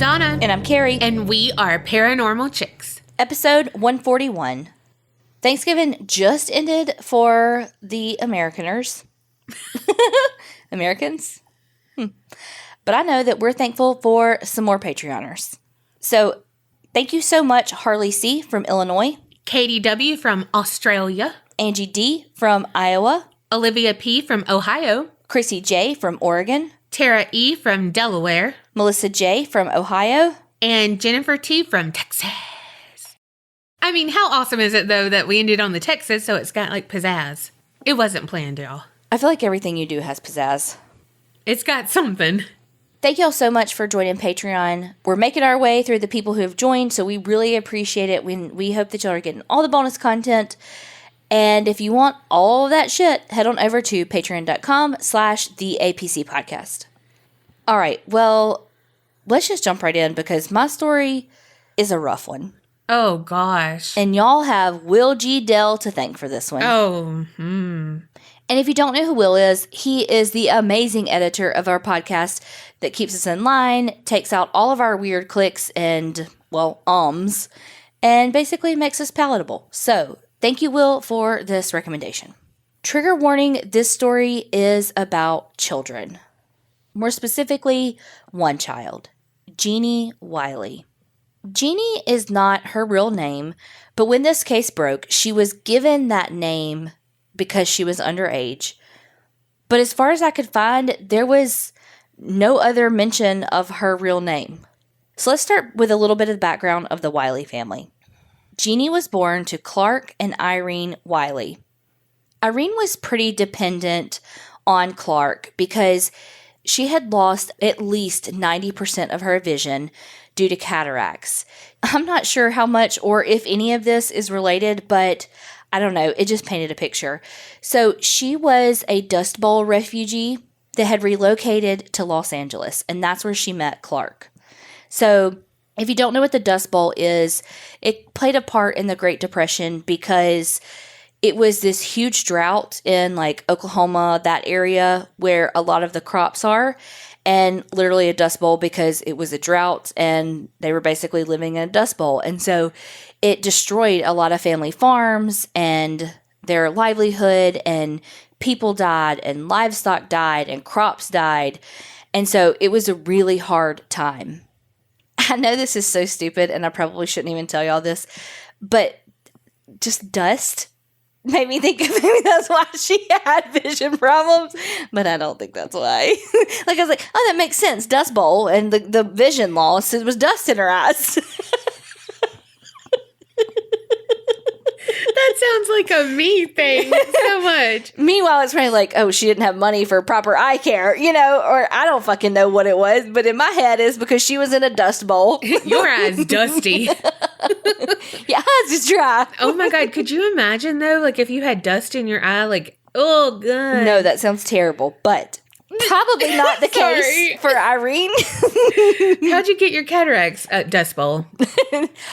Donna. And I'm Kerri. And we are Paranormal Chicks. Episode 141. Thanksgiving just ended for the Americaners. Americans? But I know that we're thankful for some more Patreoners. So, thank you so much, Harley C. from Illinois. Katie W. from Australia. Angie D. from Iowa. Olivia P. from Ohio. Chrissy J. from Oregon. Tara E. from Delaware. Melissa J. from Ohio. And Jennifer T. from Texas. I mean, how awesome is it, though, that we ended on the Texas, so it's got, like, pizzazz. It wasn't planned, y'all. I feel like everything you do has pizzazz. It's got something. Thank y'all so much for joining Patreon. We're making our way through the people who have joined, so we really appreciate it. We hope that y'all are getting all the bonus content. And if you want all of that shit, head on over to patreon.com/the APC All right, well, let's just jump right in because my story is a rough one. Oh, gosh. And y'all have Will G. Dell to thank for this one. Oh, And if you don't know who Will is, he is the amazing editor of our podcast that keeps us in line, takes out all of our weird clicks and, well, and basically makes us palatable. So, thank you, Will, for this recommendation. Trigger warning, this story is about children. More specifically, one child, Genie Wiley. Genie is not her real name, but when this case broke, she was given that name because she was underage. But as far as I could find, there was no other mention of her real name. So let's start with a little bit of the background of the Wiley family. Genie was born to Clark and Irene Wiley. Irene was pretty dependent on Clark because she had lost at least 90% of her vision due to cataracts. I'm not sure how much or if any of this is related, but I don't know. It just painted a picture. So she was a Dust Bowl refugee that had relocated to Los Angeles, and that's where she met Clark. So if you don't know what the Dust Bowl is, it played a part in the Great Depression because it was this huge drought in like Oklahoma, that area where a lot of the crops are, and literally a dust bowl because it was a drought and they were basically living in a dust bowl. And so it destroyed a lot of family farms and their livelihood, and people died and livestock died and crops died. And so it was a really hard time. I know this is so stupid and I probably shouldn't even tell y'all this, but just dust made me think maybe that's why she had vision problems, but I don't think that's why. Like, I was like, oh, that makes sense. Dust bowl and the vision loss, it was dust in her eyes. that sounds like a me thing so much. Meanwhile, it's probably like, oh, she didn't have money for proper eye care, or I don't fucking know what it was, but in my head it's because she was in a dust bowl. Your eye's dusty. Your eyes is dry. Oh my God, could you imagine though, like if you had dust in your eye, like, oh God. No, that sounds terrible, but probably not the case for Irene. How'd you get your cataracts at Dust Bowl?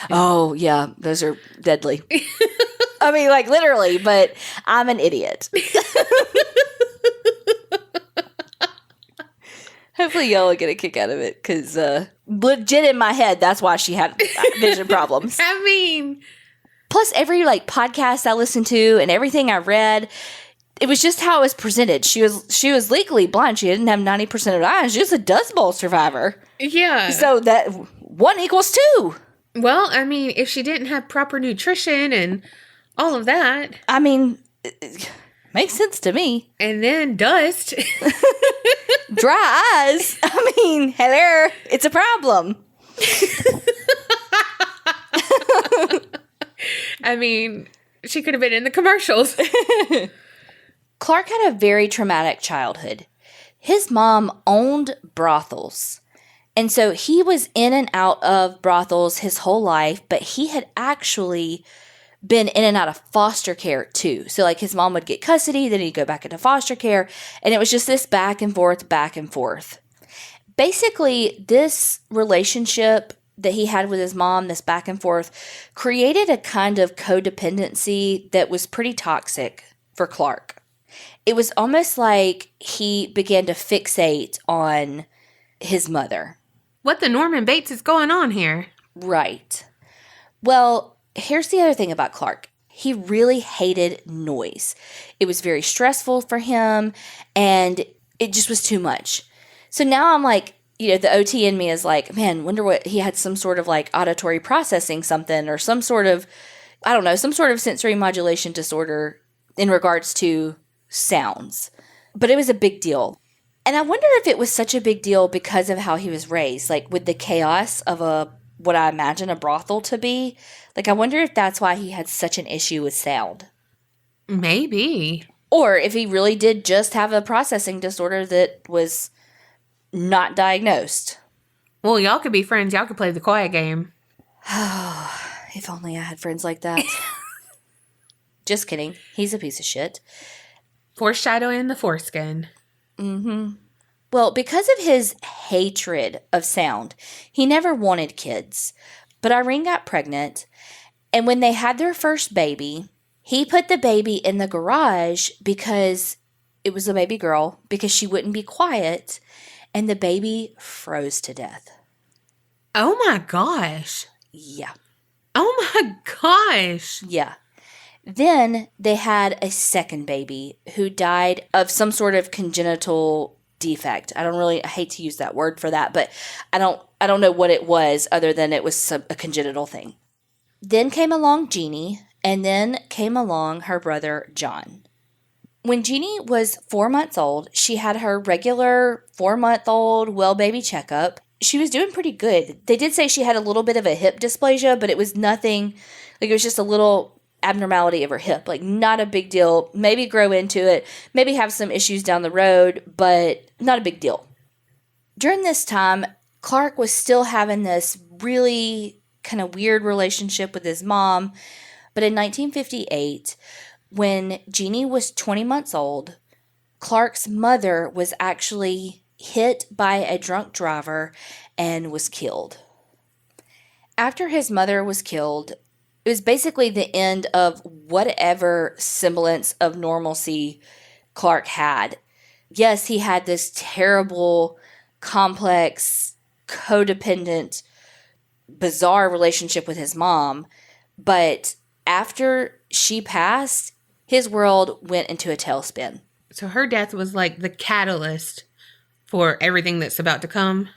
Oh, yeah, those are deadly. I mean, like literally, but I'm an idiot. Hopefully y'all will get a kick out of it because legit in my head, that's why she had vision problems. I mean. Plus every podcast I listened to and everything I read, it was just how it was presented. She was legally blind. She didn't have 90% of her eyes. She was a Dust Bowl survivor. Yeah. So that 1 equals 2. Well, I mean, if she didn't have proper nutrition and all of that. I mean, it makes sense to me. And then dust. Dry eyes. I mean, hello. It's a problem. I mean, she could have been in the commercials. Clark had a very traumatic childhood. His mom owned brothels. And so he was in and out of brothels his whole life, but he had actually been in and out of foster care too. So like his mom would get custody, then he'd go back into foster care, and it was just this back and forth, back and forth. Basically, this relationship that he had with his mom, this back and forth, created a kind of codependency that was pretty toxic for Clark. It was almost like he began to fixate on his mother. What the Norman Bates is going on here? Right. Well, here's the other thing about Clark. He really hated noise. It was very stressful for him, and it just was too much. So now I'm like, the OT in me is like, man, wonder what he had, some sort of like auditory processing something, or some sort of, I don't know, some sort of sensory modulation disorder in regards to sounds. But it was a big deal. And I wonder if it was such a big deal because of how he was raised, like with the chaos of what I imagine a brothel to be. Like, I wonder if that's why he had such an issue with sound. Maybe. Or if he really did just have a processing disorder that was not diagnosed. Well, y'all could be friends. Y'all could play the quiet game. If only I had friends like that. Just kidding. He's a piece of shit. Foreshadowing the foreskin. Mm-hmm. Well, because of his hatred of sound, he never wanted kids. But Irene got pregnant, and when they had their first baby, he put the baby in the garage because it was a baby girl, because she wouldn't be quiet, and the baby froze to death. Oh my gosh. Yeah. Oh my gosh. Yeah. Then they had a second baby who died of some sort of congenital defect. I hate to use that word for that, but I don't know what it was other than it was a congenital thing. Then came along Genie, and then came along her brother John. When Genie was 4 months old, she had her regular 4-month-old well baby checkup. She was doing pretty good. They did say she had a little bit of a hip dysplasia, but it was nothing, like it was just a little abnormality of her hip, like not a big deal. Maybe grow into it, maybe have some issues down the road, but not a big deal. During this time, Clark was still having this really kind of weird relationship with his mom, but in 1958, when Genie was 20 months old, Clark's mother was actually hit by a drunk driver and was killed. After his mother was killed, it was basically the end of whatever semblance of normalcy Clark had. Yes, he had this terrible, complex, codependent, bizarre relationship with his mom, but after she passed, his world went into a tailspin. So her death was like the catalyst for everything that's about to come?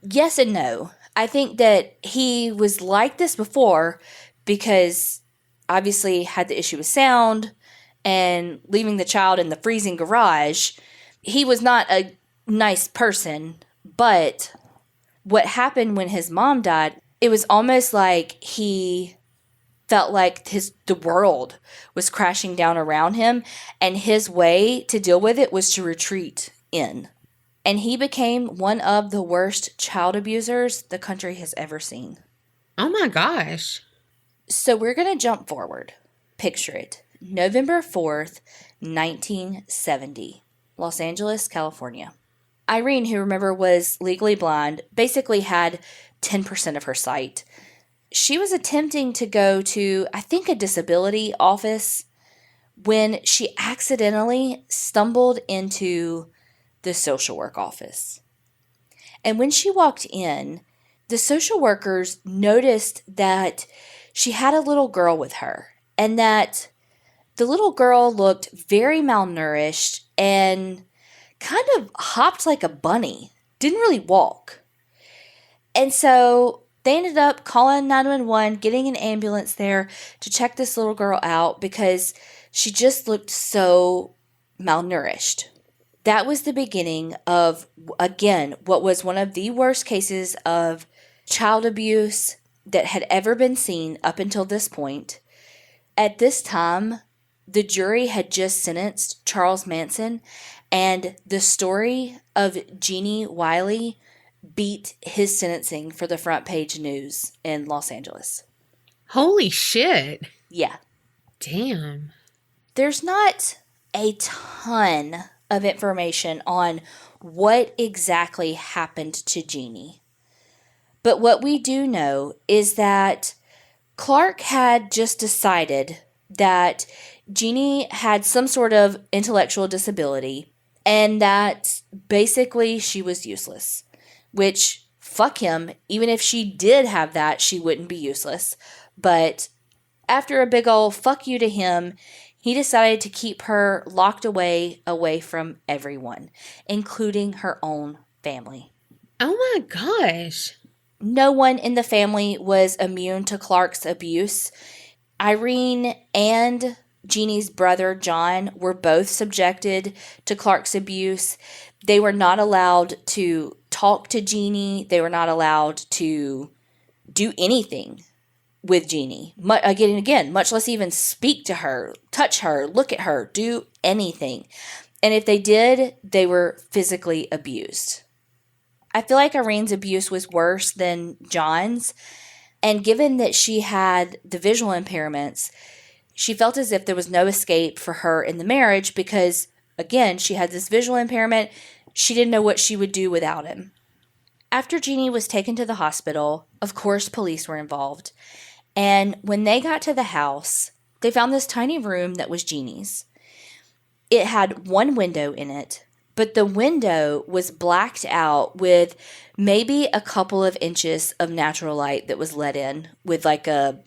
Yes and no. I think that he was like this before because obviously had the issue with sound and leaving the child in the freezing garage. He was not a nice person, but what happened when his mom died, it was almost like he felt like the world was crashing down around him, and his way to deal with it was to retreat in. And he became one of the worst child abusers the country has ever seen. Oh my gosh. So we're going to jump forward. Picture it. November 4th, 1970. Los Angeles, California. Irene, who remember was legally blind, basically had 10% of her sight. She was attempting to go to, I think, a disability office when she accidentally stumbled into the social work office. And when she walked in, the social workers noticed that she had a little girl with her, and that the little girl looked very malnourished and kind of hopped like a bunny, didn't really walk. And so they ended up calling 911, getting an ambulance there to check this little girl out because she just looked so malnourished. That was the beginning of, again, what was one of the worst cases of child abuse that had ever been seen up until this point. At this time, the jury had just sentenced Charles Manson, and the story of Genie Wiley beat his sentencing for the front page news in Los Angeles. Holy shit. Yeah. Damn. There's not a ton of information on what exactly happened to Genie. But what we do know is that Clark had just decided that Genie had some sort of intellectual disability and that basically she was useless, which fuck him. Even if she did have that, she wouldn't be useless. But after a big old fuck you to him, he decided to keep her locked away from everyone, including her own family. Oh my gosh. No one in the family was immune to Clark's abuse. Irene and Jeannie's brother, John, were both subjected to Clark's abuse. They were not allowed to talk to Genie. They were not allowed to do anything with Genie. Again, much less even speak to her, touch her, look at her, do anything. And if they did, they were physically abused. I feel like Irene's abuse was worse than John's. And given that she had the visual impairments, she felt as if there was no escape for her in the marriage because, again, she had this visual impairment. She didn't know what she would do without him. After Genie was taken to the hospital, of course, police were involved. And when they got to the house, they found this tiny room that was Genie's. It had one window in it, but the window was blacked out with maybe a couple of inches of natural light that was let in with like a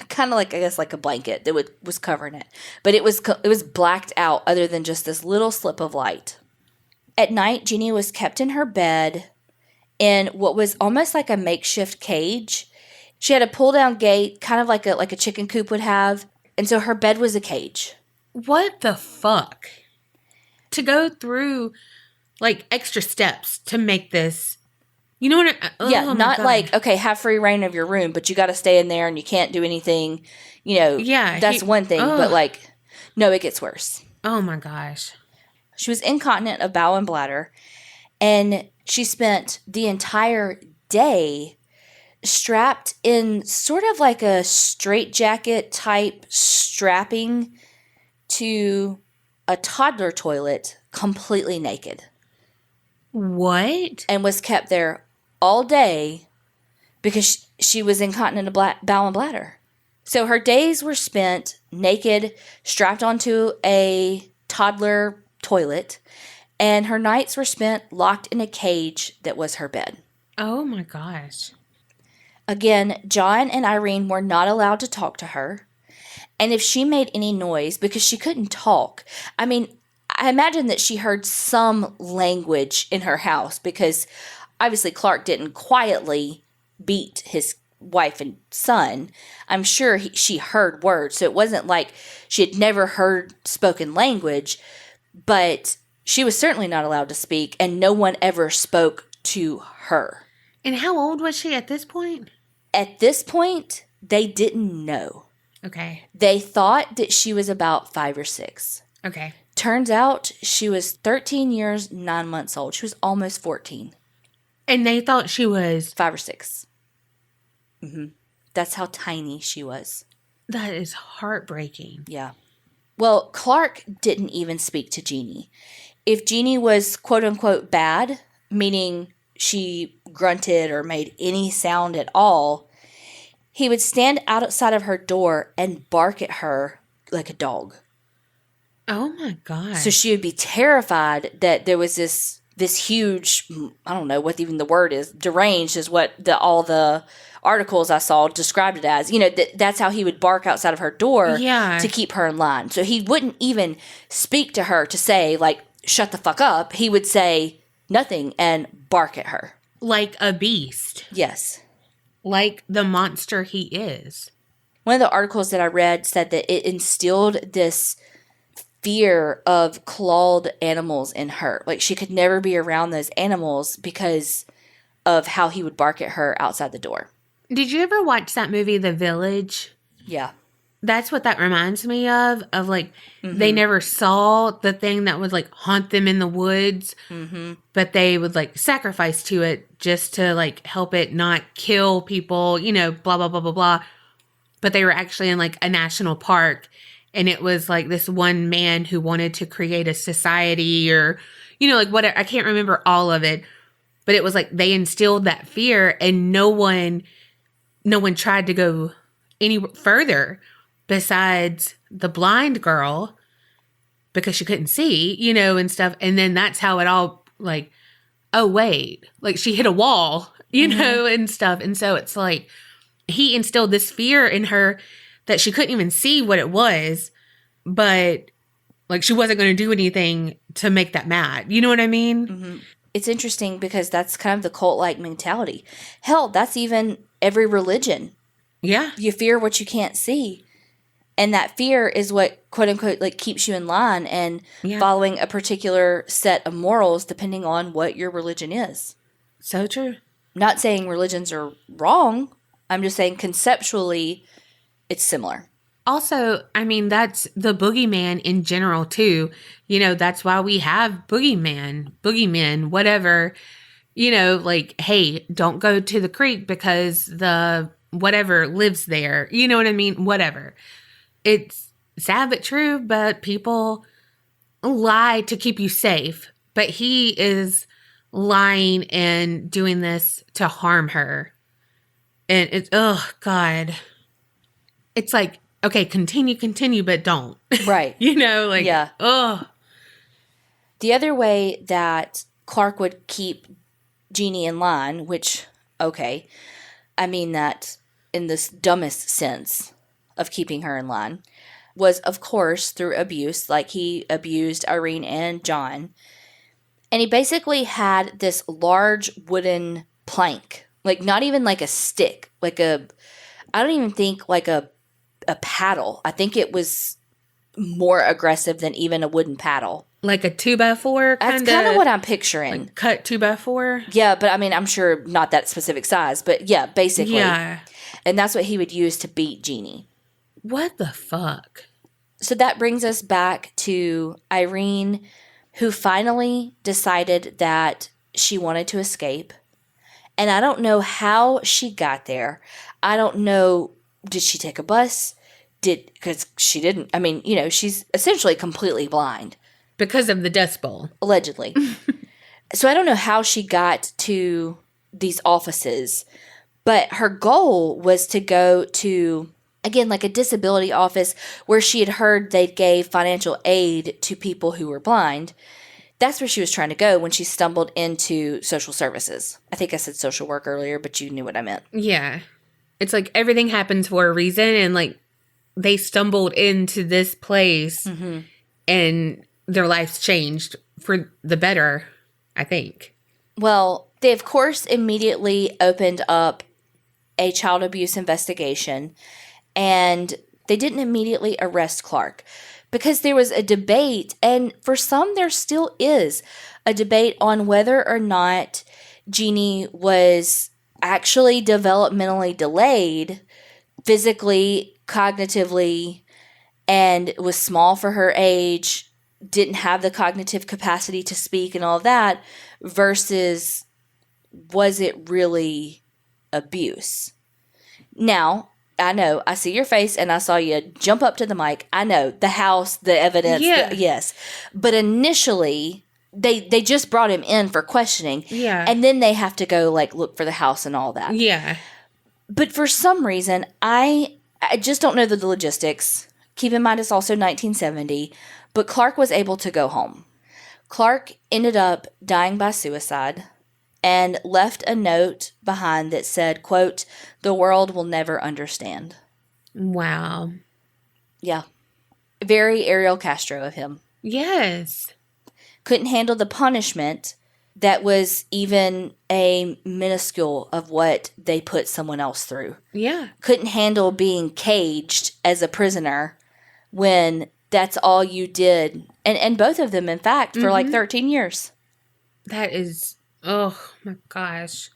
kind of like, I guess, like a blanket that was covering it. But it was blacked out other than just this little slip of light. At night, Genie was kept in her bed in what was almost like a makeshift cage. She had a pull-down gate, kind of like a chicken coop would have. And so her bed was a cage. What the fuck? To go through, like, extra steps to make this, you know what not like, okay, have free reign of your room, but you got to stay in there and you can't do anything, that's one thing. But, like, no, it gets worse. Oh, my gosh. She was incontinent of bowel and bladder, and she spent the entire day strapped in sort of like a straitjacket type strapping to a toddler toilet completely naked. What? And was kept there all day because she was incontinent of bowel and bladder. So her days were spent naked, strapped onto a toddler toilet, and her nights were spent locked in a cage that was her bed. Oh my gosh. Again, John and Irene were not allowed to talk to her. And if she made any noise, because she couldn't talk, I mean, I imagine that she heard some language in her house because obviously Clark didn't quietly beat his wife and son. I'm sure she heard words. So it wasn't like she had never heard spoken language, but she was certainly not allowed to speak, and no one ever spoke to her. And how old was she at this point? At this point, they didn't know. Okay. They thought that she was about 5 or 6. Okay. Turns out she was 13 years, 9 months old. She was almost 14. And they thought she was 5 or 6. Mm-hmm. That's how tiny she was. That is heartbreaking. Yeah. Well, Clark didn't even speak to Genie. If Genie was quote unquote bad, meaning she grunted or made any sound at all, he would stand outside of her door and bark at her like a dog. Oh my God. So she would be terrified that there was this huge, I don't know what even the word is, deranged is what all the articles I saw described it as. That's how he would bark outside of her door to keep her in line. So he wouldn't even speak to her to say, like, shut the fuck up. He would say nothing and bark at her. Like a beast. Yes. Like the monster he is. One of the articles that I read said that it instilled this fear of clawed animals in her. Like, she could never be around those animals because of how he would bark at her outside the door. Did you ever watch that movie, The Village? Yeah. That's what that reminds me of like, they never saw the thing that would, like, haunt them in the woods, but they would, like, sacrifice to it just to, like, help it not kill people, blah, blah, blah, blah, blah. But they were actually in, like, a national park, and it was, like, this one man who wanted to create a society or, like, whatever. I can't remember all of it, but it was, like, they instilled that fear, and no one tried to go any further besides the blind girl because she couldn't see, and stuff. And then that's how it all, like, oh, wait, like she hit a wall, you know, and stuff. And so it's like he instilled this fear in her that she couldn't even see what it was, but like she wasn't going to do anything to make that mad. You know what I mean? Mm-hmm. It's interesting because that's kind of the cult-like mentality. Hell, that's even every religion. Yeah. You fear what you can't see. And that fear is what, quote unquote, like keeps you in line and following a particular set of morals depending on what your religion is. So true. Not saying religions are wrong. I'm just saying conceptually it's similar. Also, I mean, that's the boogeyman in general, too. You know, that's why we have boogeymen, whatever. You know, like, hey, don't go to the creek because the whatever lives there. You know what I mean? Whatever. It's sad but true, but people lie to keep you safe. But he is lying and doing this to harm her. And it's, oh, God. It's like, okay, continue, but don't. Right. You know, like, yeah. Oh. The other way that Clark would keep Genie in line, which, okay, I mean that in this dumbest sense of keeping her in line, was, of course, through abuse. Like, he abused Irene and John. And he basically had this large wooden plank, like not even like a stick, like I don't even think like a paddle. I think it was more aggressive than even a wooden paddle. Like a 2x4 That's kind of what I'm picturing. Like cut 2x4? Yeah, but I mean, I'm sure not that specific size, but yeah, basically. Yeah. And that's what he would use to beat Genie. What the fuck? So that brings us back to Irene, who finally decided that she wanted to escape. And I don't know how she got there. I don't know, did she take a bus? Because she didn't. I mean, you know, she's essentially completely blind. Because of the Dust Bowl. Allegedly. So I don't know how she got to these offices, but her goal was to go to, again, like a disability office where she had heard they gave financial aid to people who were blind. That's where she was trying to go when she stumbled into social services. I think I said social work earlier, but you knew what I meant. Yeah. It's like everything happens for a reason, and like they stumbled into this place and their lives changed for the better, I think. Well, they, of course, immediately opened up a child abuse investigation, and they didn't immediately arrest Clark because there was a debate, and for some there still is a debate on whether or not Genie was actually developmentally delayed, physically, cognitively, and was small for her age, didn't have the cognitive capacity to speak and all of that, versus was it really abuse? Now, I know, I see your face and I saw you jump up to the mic. I know, the house, the evidence, yes. But initially, they just brought him in for questioning. Yeah. And then they have to go, like, look for the house and all that. Yeah. But for some reason, I just don't know the logistics. Keep in mind, it's also 1970. But Clark was able to go home. Clark ended up dying by suicide and left a note behind that said, quote, "The world will never understand." Wow. Yeah. Very Ariel Castro of him. Yes. Couldn't handle the punishment that was even a minuscule of what they put someone else through. Yeah. Couldn't handle being caged as a prisoner when that's all you did. And both of them, in fact, for like 13 years. That is, oh my gosh.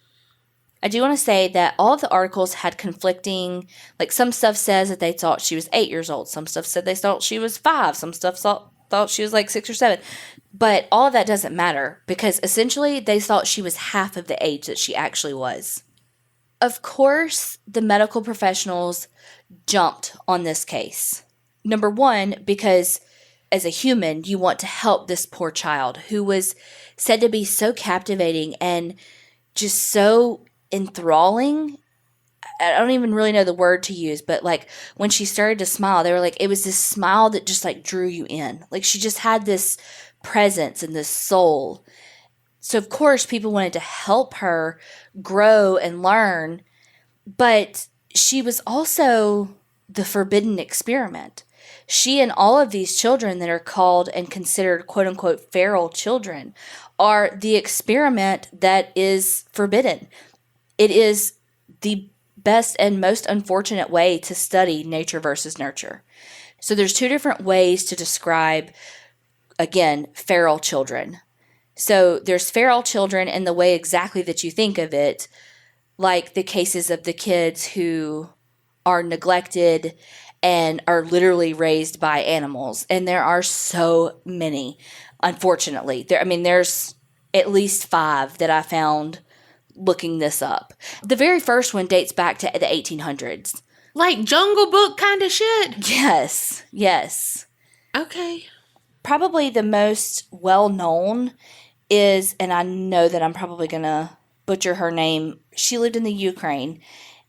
I do want to say that all of the articles had conflicting, like some stuff says that they thought she was 8 years old. Some stuff said they thought she was 5. Some stuff thought she was like 6 or 7. But all of that doesn't matter because essentially they thought she was half of the age that she actually was. Of course, the medical professionals jumped on this case. Number one, because as a human, you want to help this poor child who was said to be so captivating and just so enthralling. I don't even really know the word to use, but like when she started to smile, they were like, it was this smile that just like drew you in. Like she just had this presence and this soul. So, of course, people wanted to help her grow and learn, but she was also the forbidden experiment. She and all of these children that are called and considered quote unquote feral children are the experiment that is forbidden. It is the best and most unfortunate way to study nature versus nurture. So there's two different ways to describe, again, feral children. So there's feral children in the way exactly that you think of it, like the cases of the kids who are neglected and are literally raised by animals. And there are so many, unfortunately. There's at least 5 that I found looking this up. The very first one dates back to the 1800s. Like Jungle Book kind of shit? Yes. Okay. Probably the most well-known is, and I know that I'm probably going to butcher her name, she lived in the Ukraine,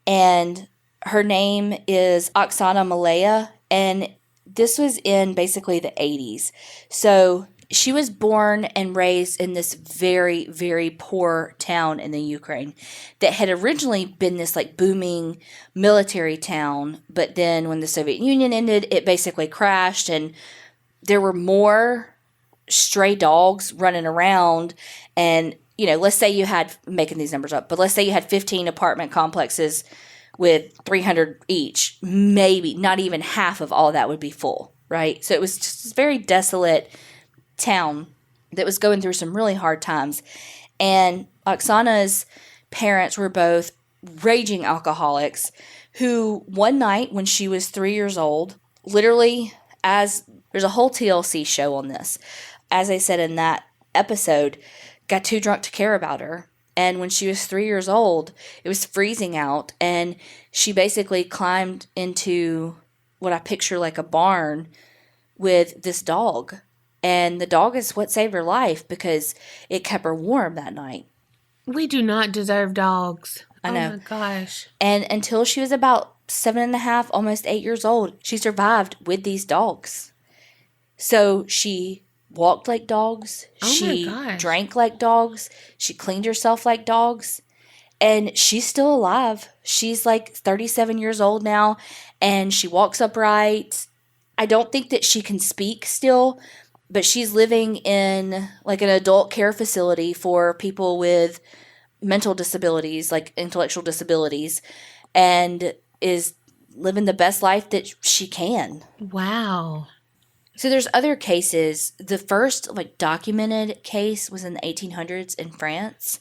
and her name is Oxana Malaya, and this was in basically the 80s. So she was born and raised in this very, very poor town in the Ukraine that had originally been this like booming military town, but then when the Soviet Union ended, it basically crashed, and there were more stray dogs running around. And, let's say you had, making these numbers up, but let's say you had 15 apartment complexes with 300 each, maybe not even half of all of that would be full, right? So it was just this very desolate town that was going through some really hard times. And Oksana's parents were both raging alcoholics who one night when she was 3 years old, literally, as there's a whole TLC show on this, as I said in that episode, got too drunk to care about her. And when she was 3 years old, it was freezing out, and she basically climbed into what I picture like a barn with this dog. And the dog is what saved her life because it kept her warm that night. We do not deserve dogs. I know. Oh my gosh. And until she was about 7.5, almost 8 years old, she survived with these dogs. So she walked like dogs. She drank like dogs. She cleaned herself like dogs. And she's still alive. She's like 37 years old now, and she walks upright. I don't think that she can speak still, but she's living in like an adult care facility for people with mental disabilities, like intellectual disabilities, and is living the best life that she can. Wow. So there's other cases. The first like documented case was in the 1800s in France,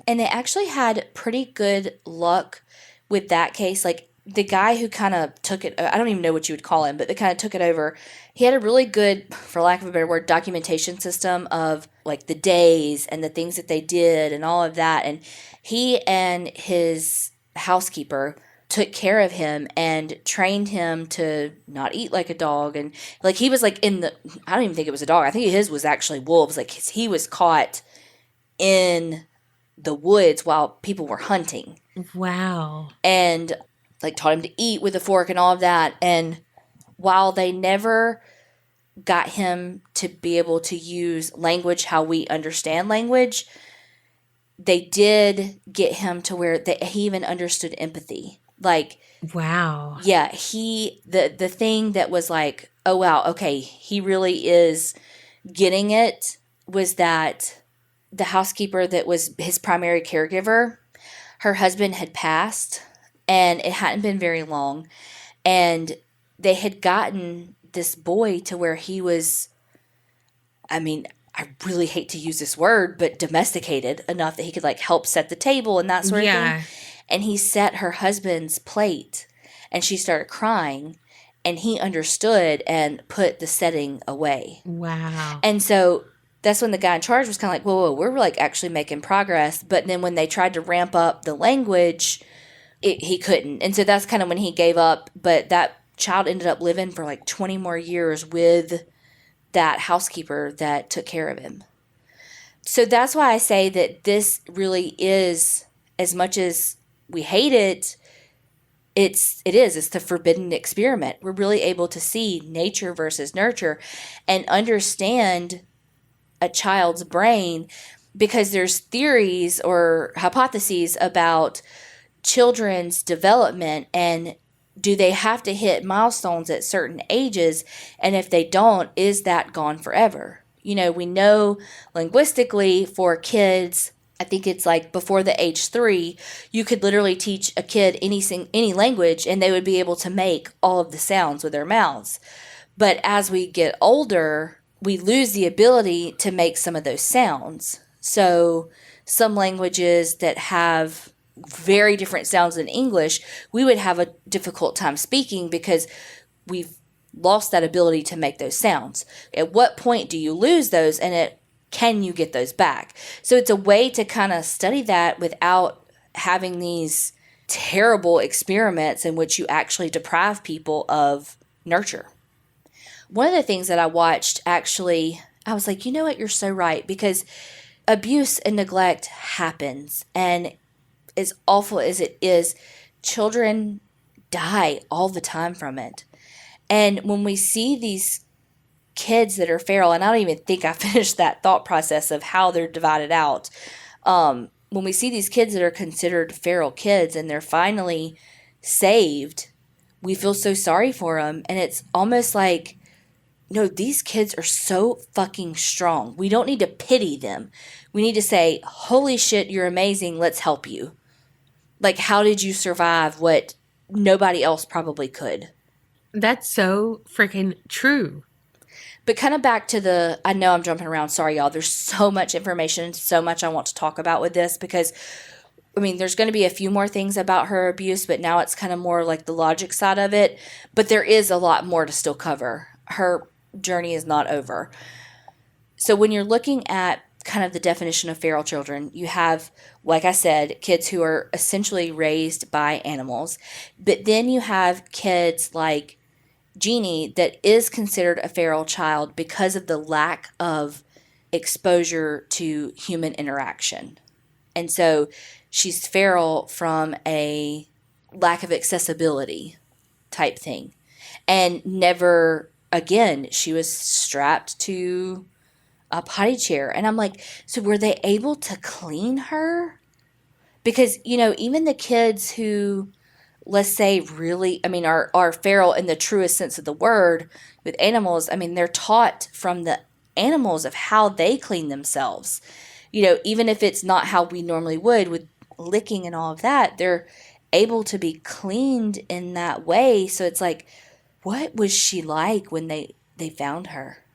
and they actually had pretty good luck with that case. Like the guy who kind of took it, I don't even know what you would call him, but they kind of took it over. He had a really good, for lack of a better word, documentation system of like the days and the things that they did and all of that. And he and his housekeeper took care of him and trained him to not eat like a dog. And like he was like I don't even think it was a dog. I think his was actually wolves. Like he was caught in the woods while people were hunting. Wow. And like taught him to eat with a fork and all of that. And while they never got him to be able to use language how we understand language, they did get him to where he even understood empathy. Like, wow. Yeah, the thing that was like, oh wow, okay, he really is getting it, was that the housekeeper that was his primary caregiver, her husband had passed, and it hadn't been very long, and they had gotten this boy to where he was, I really hate to use this word, but domesticated enough that he could like help set the table and that sort of thing. And he set her husband's plate, and she started crying, and he understood and put the setting away. Wow. And so that's when the guy in charge was kind of like, whoa, we're like actually making progress. But then when they tried to ramp up the language, he couldn't. And so that's kind of when he gave up. But that child ended up living for like 20 more years with that housekeeper that took care of him. So that's why I say that this really is, as much as we hate it, it's the forbidden experiment. We're really able to see nature versus nurture and understand a child's brain because there's theories or hypotheses about children's development and do they have to hit milestones at certain ages? And if they don't, is that gone forever? You know, we know linguistically for kids, I think it's like before the age 3, you could literally teach a kid any language and they would be able to make all of the sounds with their mouths. But as we get older, we lose the ability to make some of those sounds. So some languages that have very different sounds than English, we would have a difficult time speaking because we've lost that ability to make those sounds. At what point do you lose those, and can you get those back? So it's a way to kind of study that without having these terrible experiments in which you actually deprive people of nurture. One of the things that I watched, actually, I was like, you know what, you're so right, because abuse and neglect happens, and as awful as it is, children die all the time from it. And when we see these kids that are feral, and I don't even think I finished that thought process of how they're divided out. When we see these kids that are considered feral kids and they're finally saved, we feel so sorry for them. And it's almost like, no, these kids are so fucking strong. We don't need to pity them. We need to say, holy shit, you're amazing. Let's help you. Like, how did you survive what nobody else probably could? That's so freaking true. But kind of back to I know I'm jumping around. Sorry, y'all. There's so much information, so much I want to talk about with this because, I mean, there's going to be a few more things about her abuse, but now it's kind of more like the logic side of it. But there is a lot more to still cover. Her journey is not over. So when you're looking at kind of the definition of feral children, you have, like I said, kids who are essentially raised by animals. But then you have kids like Genie that is considered a feral child because of the lack of exposure to human interaction. And so she's feral from a lack of accessibility type thing. And never, again, she was strapped to a potty chair. And I'm like, so were they able to clean her? Because, you know, even the kids who, let's say, really, I mean, are feral in the truest sense of the word with animals, I mean, they're taught from the animals of how they clean themselves. You know, even if it's not how we normally would with licking and all of that, they're able to be cleaned in that way. So it's like, what was she like when they found her?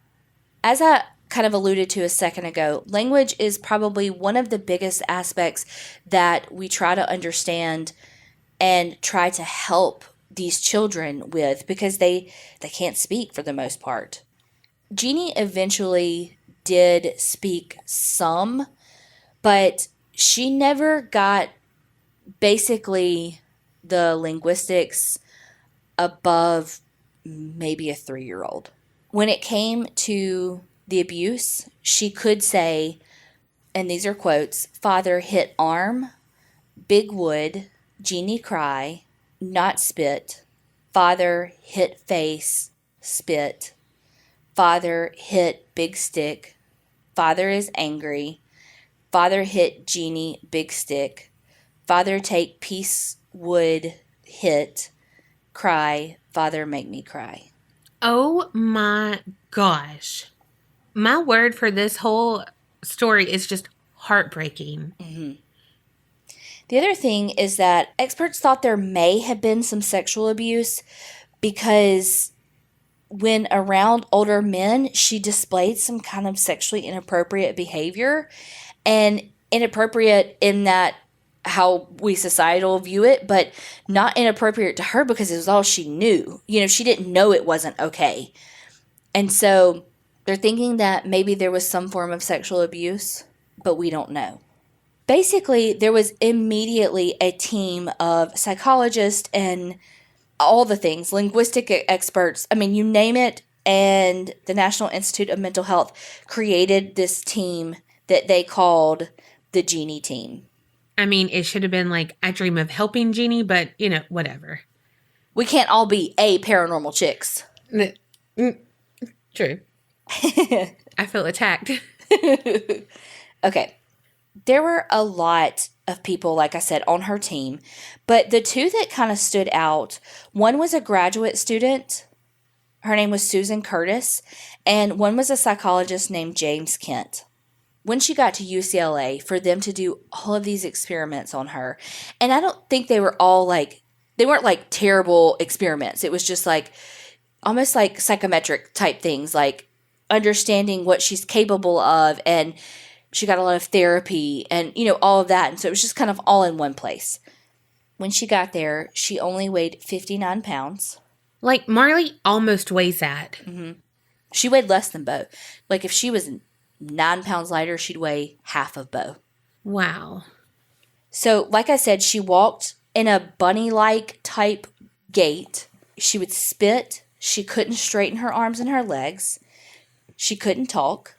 As I kind of alluded to a second ago, language is probably one of the biggest aspects that we try to understand and try to help these children with because they can't speak for the most part. Genie eventually did speak some, but she never got basically the linguistics above maybe a 3-year-old. When it came to the abuse, she could say, and these are quotes, "Father hit arm, big wood, Genie cry, not spit. Father hit face, spit. Father hit big stick. Father is angry. Father hit Genie big stick. Father take piece wood, hit, cry. Father make me cry." Oh my gosh. My word for this whole story is just heartbreaking. Mm-hmm. The other thing is that experts thought there may have been some sexual abuse because when around older men, she displayed some kind of sexually inappropriate behavior, and inappropriate in that how we societal view it, but not inappropriate to her because it was all she knew. You know, she didn't know it wasn't okay. And so they're thinking that maybe there was some form of sexual abuse, but we don't know. Basically, there was immediately a team of psychologists and all the things, linguistic experts, I mean, you name it, and the National Institute of Mental Health created this team that they called the Genie team. I mean, it should have been like, I dream of helping Genie, but, you know, whatever. We can't all be Paranormal Chicks. True. I feel attacked. Okay. there were a lot of people, like I said, on her team, but the two that kind of stood out, one was a graduate student. Her name was Susan Curtis, and one was a psychologist named James Kent. When she got to UCLA, for them to do all of these experiments on her, and I don't think they were all like, they weren't like terrible experiments. It was just like almost like psychometric type things, like understanding what she's capable of, and she got a lot of therapy and, all of that. And so it was just kind of all in one place. When she got there, she only weighed 59 pounds. Like, Marley almost weighs that. Mm-hmm. She weighed less than Bo. Like, if she was 9 pounds lighter, she'd weigh half of Bo. Wow. So, like I said, she walked in a bunny-like type gait. She would spit. She couldn't straighten her arms and her legs. She couldn't talk.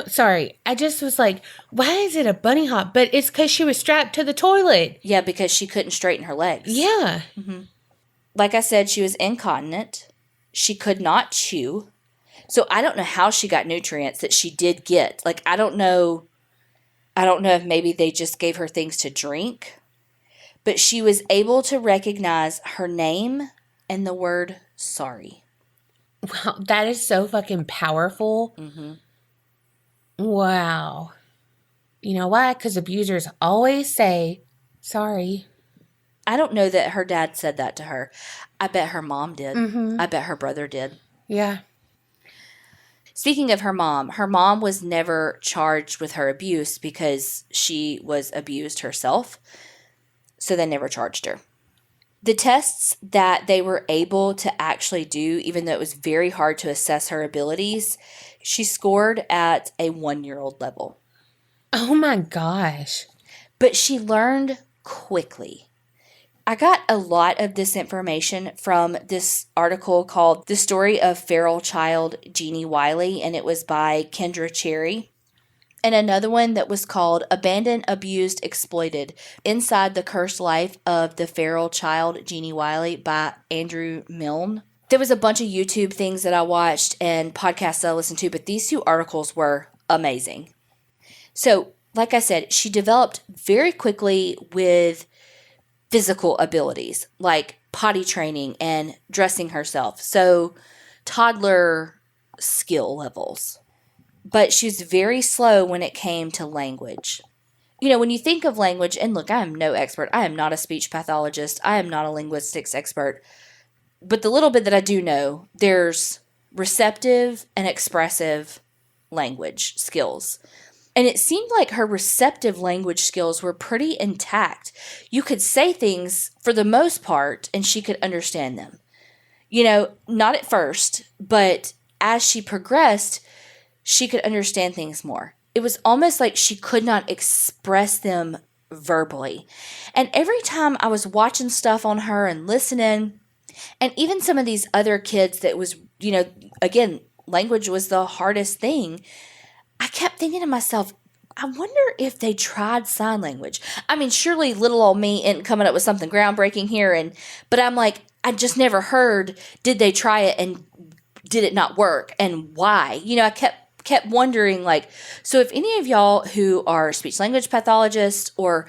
Sorry, I just was like, why is it a bunny hop? But it's because she was strapped to the toilet. Yeah, because she couldn't straighten her legs. Yeah. Mm-hmm. Like I said, she was incontinent. She could not chew. So I don't know how she got nutrients that she did get. Like, I don't know if maybe they just gave her things to drink. But she was able to recognize her name and the word sorry. Wow, that is so fucking powerful. Mm-hmm. Wow. You know why? Because abusers always say, sorry. I don't know that her dad said that to her. I bet her mom did. Mm-hmm. I bet her brother did. Yeah. Speaking of her mom was never charged with her abuse because she was abused herself. So they never charged her. The tests that they were able to actually do, even though it was very hard to assess her abilities, she scored at a 1-year-old level. Oh my gosh. But she learned quickly. I got a lot of this information from this article called The Story of Feral Child Genie Wiley, and it was by Kendra Cherry. And another one that was called Abandoned, Abused, Exploited, Inside the Cursed Life of the Feral Child Genie Wiley by Andrew Milne. There was a bunch of YouTube things that I watched and podcasts that I listened to, but these two articles were amazing. So, like I said, she developed very quickly with physical abilities, like potty training and dressing herself. So, toddler skill levels. But she was very slow when it came to language. When you think of language, and look, I am no expert. I am not a speech pathologist. I am not a linguistics expert. But the little bit that I do know, there's receptive and expressive language skills. And it seemed like her receptive language skills were pretty intact. You could say things for the most part, and she could understand them. Not at first, but as she progressed, she could understand things more. It was almost like she could not express them verbally. And every time I was watching stuff on her and listening, and even some of these other kids that was, again, language was the hardest thing, I kept thinking to myself, I wonder if they tried sign language. I mean, surely little old me isn't coming up with something groundbreaking here, but I'm like, I just never heard, did they try it and did it not work and why? I kept wondering, like, so if any of y'all who are speech language pathologists or,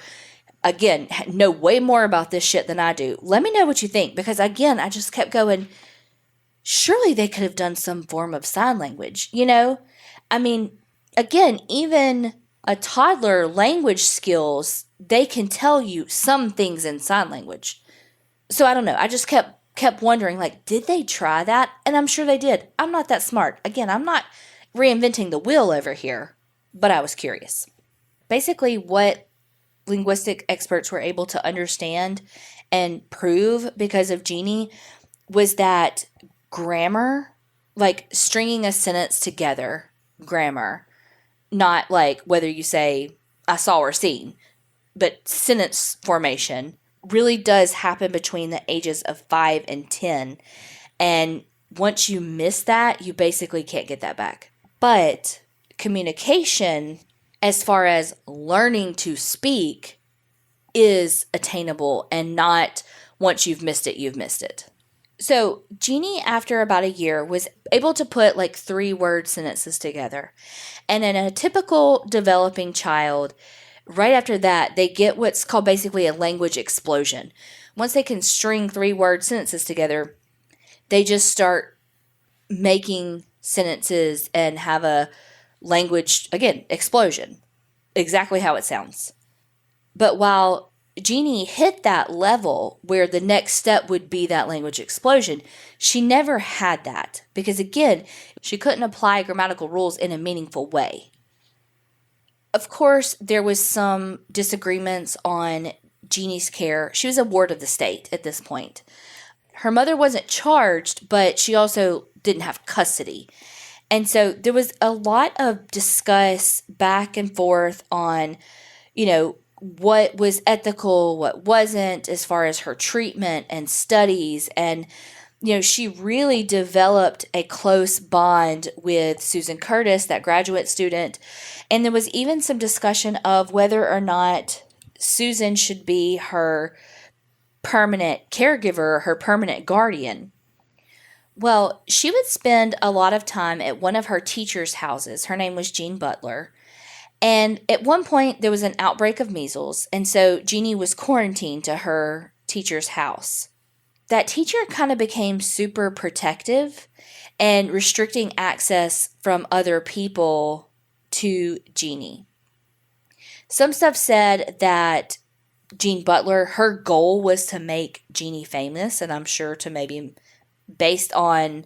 again, know way more about this shit than I do, let me know what you think. Because, again, I just kept going, surely they could have done some form of sign language, I mean, again, even a toddler language skills, they can tell you some things in sign language. So I don't know. I just kept wondering, like, did they try that? And I'm sure they did. I'm not that smart. Again, I'm not reinventing the wheel over here, but I was curious. Basically, what linguistic experts were able to understand and prove because of Genie was that grammar, like stringing a sentence together, grammar, not like whether you say I saw or seen, but sentence formation really does happen between the ages of 5 and 10. And once you miss that, you basically can't get that back. But communication, as far as learning to speak, is attainable and not once you've missed it, you've missed it. So Genie, after about a year, was able to put like 3-word sentences together. And in a typical developing child, Right after that, they get what's called basically a language explosion. Once they can string 3-word sentences together, they just start making sentences and have a language, again, explosion. Exactly how it sounds. But while Genie hit that level where the next step would be that language explosion, she never had that because, again, she couldn't apply grammatical rules in a meaningful way. Of course, there was some disagreements on Genie's care. She was a ward of the state at this point. Her mother wasn't charged, but she also didn't have custody. And so there was a lot of discuss back and forth on, what was ethical, what wasn't, as far as her treatment and studies. And, she really developed a close bond with Susan Curtis, that graduate student. And there was even some discussion of whether or not Susan should be her permanent caregiver, her permanent guardian. Well, she would spend a lot of time at one of her teachers' houses. Her name was Jean Butler. And at one point, there was an outbreak of measles, and so Genie was quarantined to her teacher's house. That teacher kind of became super protective and restricting access from other people to Genie. Some stuff said that Jean Butler, her goal was to make Genie famous, and I'm sure to maybe, based on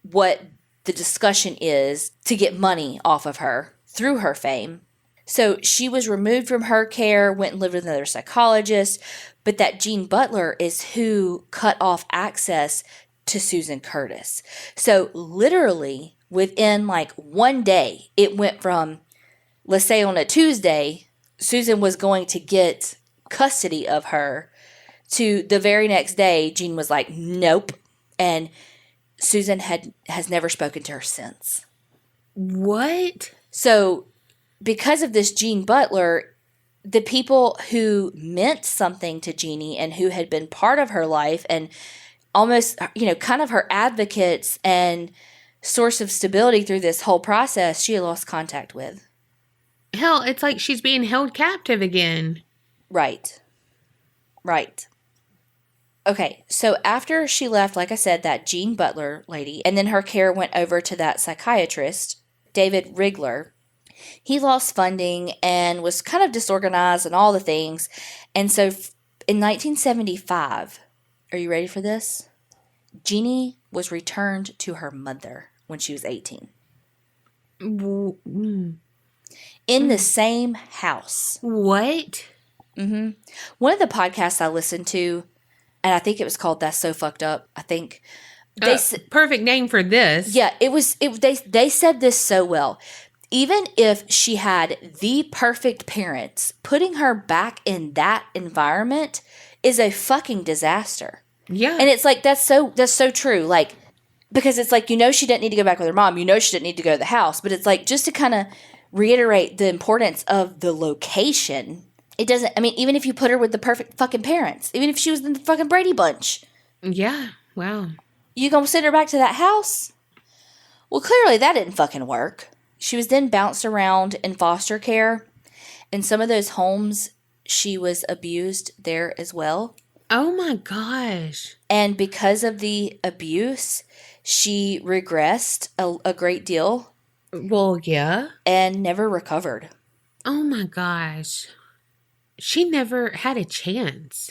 what the discussion is, to get money off of her through her fame. So she was removed from her care, went and lived with another psychologist, but that Jean Butler is who cut off access to Susan Curtis. So literally within like one day, it went from, let's say on a Tuesday, Susan was going to get custody of her, to the very next day, Jean was like, nope. And Susan has never spoken to her since. What? So because of this Jean Butler, the people who meant something to Genie and who had been part of her life and almost, kind of her advocates and source of stability through this whole process, she had lost contact with. Hell, it's like she's being held captive again. Right. Okay, so after she left, like I said, that Jean Butler lady, and then her care went over to that psychiatrist, David Rigler, he lost funding and was kind of disorganized and all the things. And so in 1975, are you ready for this? Genie was returned to her mother when she was 18. In the same house. What? Mm-hmm. One of the podcasts I listened to, and I think it was called That's So Fucked Up, I think. Perfect name for this. Yeah, they said this so well. Even if she had the perfect parents, putting her back in that environment is a fucking disaster. Yeah. And it's like, that's so true. Like, because it's like, she didn't need to go back with her mom. She didn't need to go to the house. But it's like, just to kind of reiterate the importance of the location. It doesn't, even if you put her with the perfect fucking parents, even if she was in the fucking Brady Bunch. Yeah. Wow. You gonna send her back to that house? Well, clearly that didn't fucking work. She was then bounced around in foster care. In some of those homes, she was abused there as well. Oh my gosh. And because of the abuse, she regressed a great deal. Well, yeah. And never recovered. Oh my gosh. She never had a chance.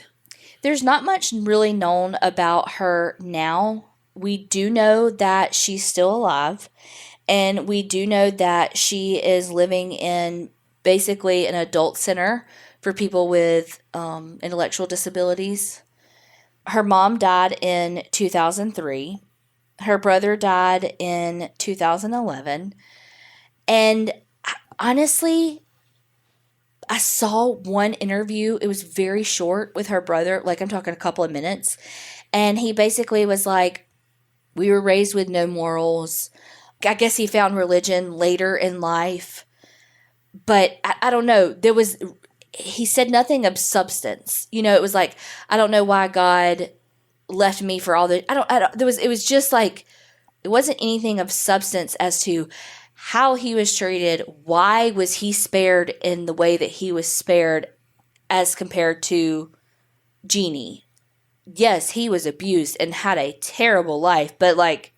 There's not much really known about her now. We do know that she's still alive. And we do know that she is living in basically an adult center for people with intellectual disabilities. Her mom died in 2003. Her brother died in 2011. And honestly, I saw one interview. It was very short with her brother. Like, I'm talking a couple of minutes. And he basically was like, we were raised with no morals. I guess he found religion later in life. But I don't know. He said nothing of substance. It was like, I don't know why God left me for all the, it was just like, it wasn't anything of substance as to how he was treated, why was he spared in the way that he was spared as compared to Genie. Yes, he was abused and had a terrible life, but like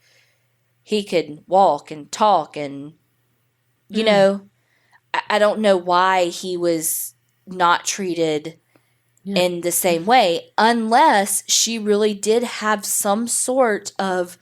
he could walk and talk and, you know, I don't know why he was not treated in the same way, unless she really did have some sort of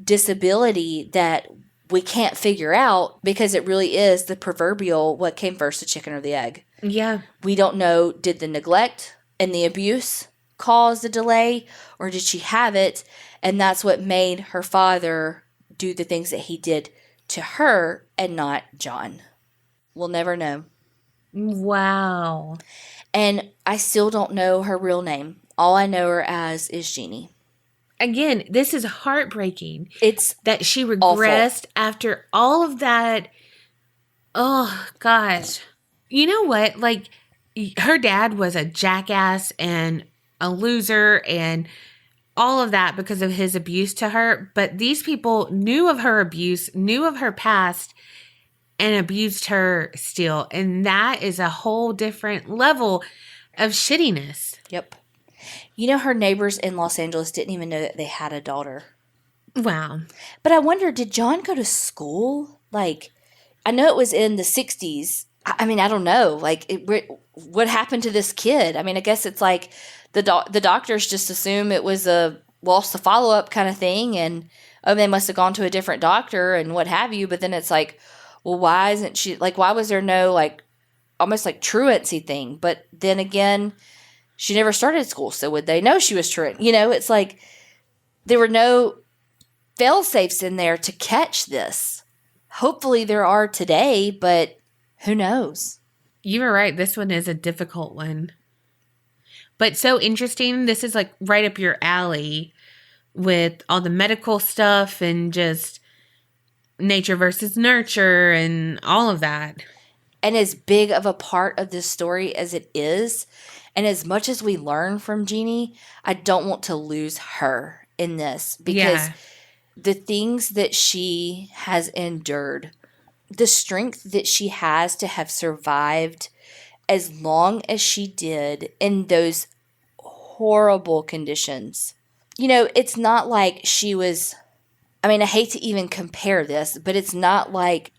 disability that we can't figure out, because it really is the proverbial what came first, the chicken or the egg. Yeah. We don't know, did the neglect and the abuse cause the delay, or did she have it and that's what made her father do the things that he did to her and not John? We'll never know. Wow. And I still don't know her real name. All I know her as is Genie. Again, this is heartbreaking. It's that she regressed after all of that. Oh, gosh. You know what? Like, her dad was a jackass and a loser and all of that because of his abuse to her. But these people knew of her abuse, knew of her past, and abused her still. And that is a whole different level of shittiness. Yep. You know, her neighbors in Los Angeles didn't even know that they had a daughter. Wow. But I wonder, did John go to school? Like, I know it was in the 60s. I mean, I don't know. Like, what happened to this kid? I mean, I guess it's like the doctors just assume it was a lost to follow-up kind of thing. And, oh, they must have gone to a different doctor and what have you. But then it's like, well, why isn't she, like, why was there no, like, almost like truancy thing? But then again, she never started school, so would they know she was truant? You know, it's like there were no fail-safes in there to catch this. Hopefully there are today, but who knows? You were right. This one is a difficult one. But so interesting. This is like right up your alley with all the medical stuff and just nature versus nurture and all of that. And as big of a part of this story as it is, and as much as we learn from Genie, I don't want to lose her in this, because the things that she has endured, the strength that she has to have survived as long as she did in those horrible conditions. You know, it's not like she was, I mean, I hate to even compare this, but it's not like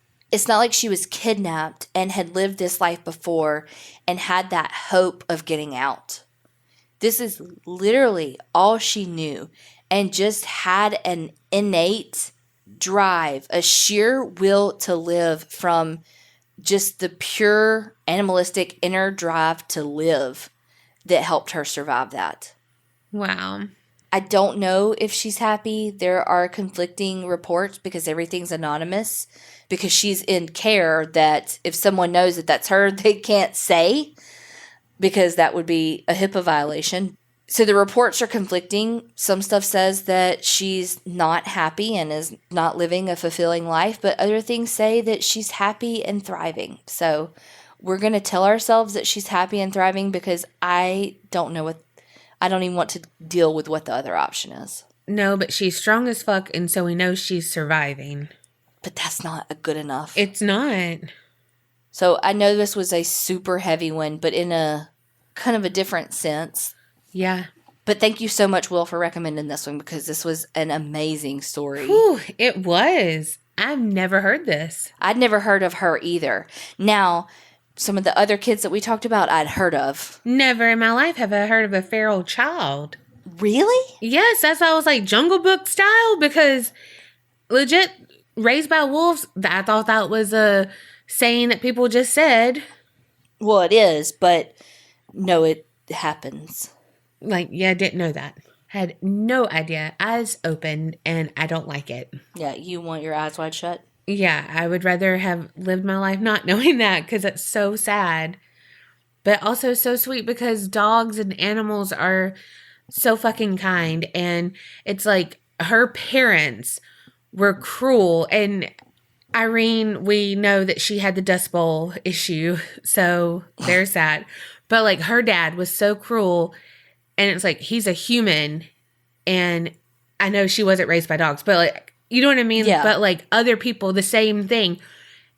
she was kidnapped and had lived this life before and had that hope of getting out. This is literally all she knew, and just had an innate drive, a sheer will to live from just the pure animalistic inner drive to live that helped her survive that. Wow. I don't know if she's happy. There are conflicting reports because everything's anonymous, because she's in care that if someone knows that that's her, they can't say, because that would be a HIPAA violation. So the reports are conflicting. Some stuff says that she's not happy and is not living a fulfilling life, but other things say that she's happy and thriving. So we're going to tell ourselves that she's happy and thriving, because I don't even want to deal with what the other option is. No, but she's strong as fuck, and so we know she's surviving. But that's not a good enough. It's not. So I know this was a super heavy one, but in a kind of a different sense. Yeah. But thank you so much, Will, for recommending this one, because this was an amazing story. Whew, it was. I've never heard this. I'd never heard of her either. Now, some of the other kids that we talked about, I'd heard of. Never in my life have I heard of a feral child. Really? Yes, that's why I was like Jungle Book style, because legit, raised by wolves, I thought that was a saying that people just said. Well, it is, but no, it happens. Like, yeah, I didn't know that. Had no idea. Eyes open, and I don't like it. Yeah, you want your eyes wide shut? Yeah, I would rather have lived my life not knowing that, because it's so sad. But also so sweet, because dogs and animals are so fucking kind. And it's like her parents were cruel. And Irene, we know that she had the Dust Bowl issue. So there's that. But like her dad was so cruel. And it's like, he's a human. And I know she wasn't raised by dogs, but like You know what I mean? Yeah. But like other people, the same thing.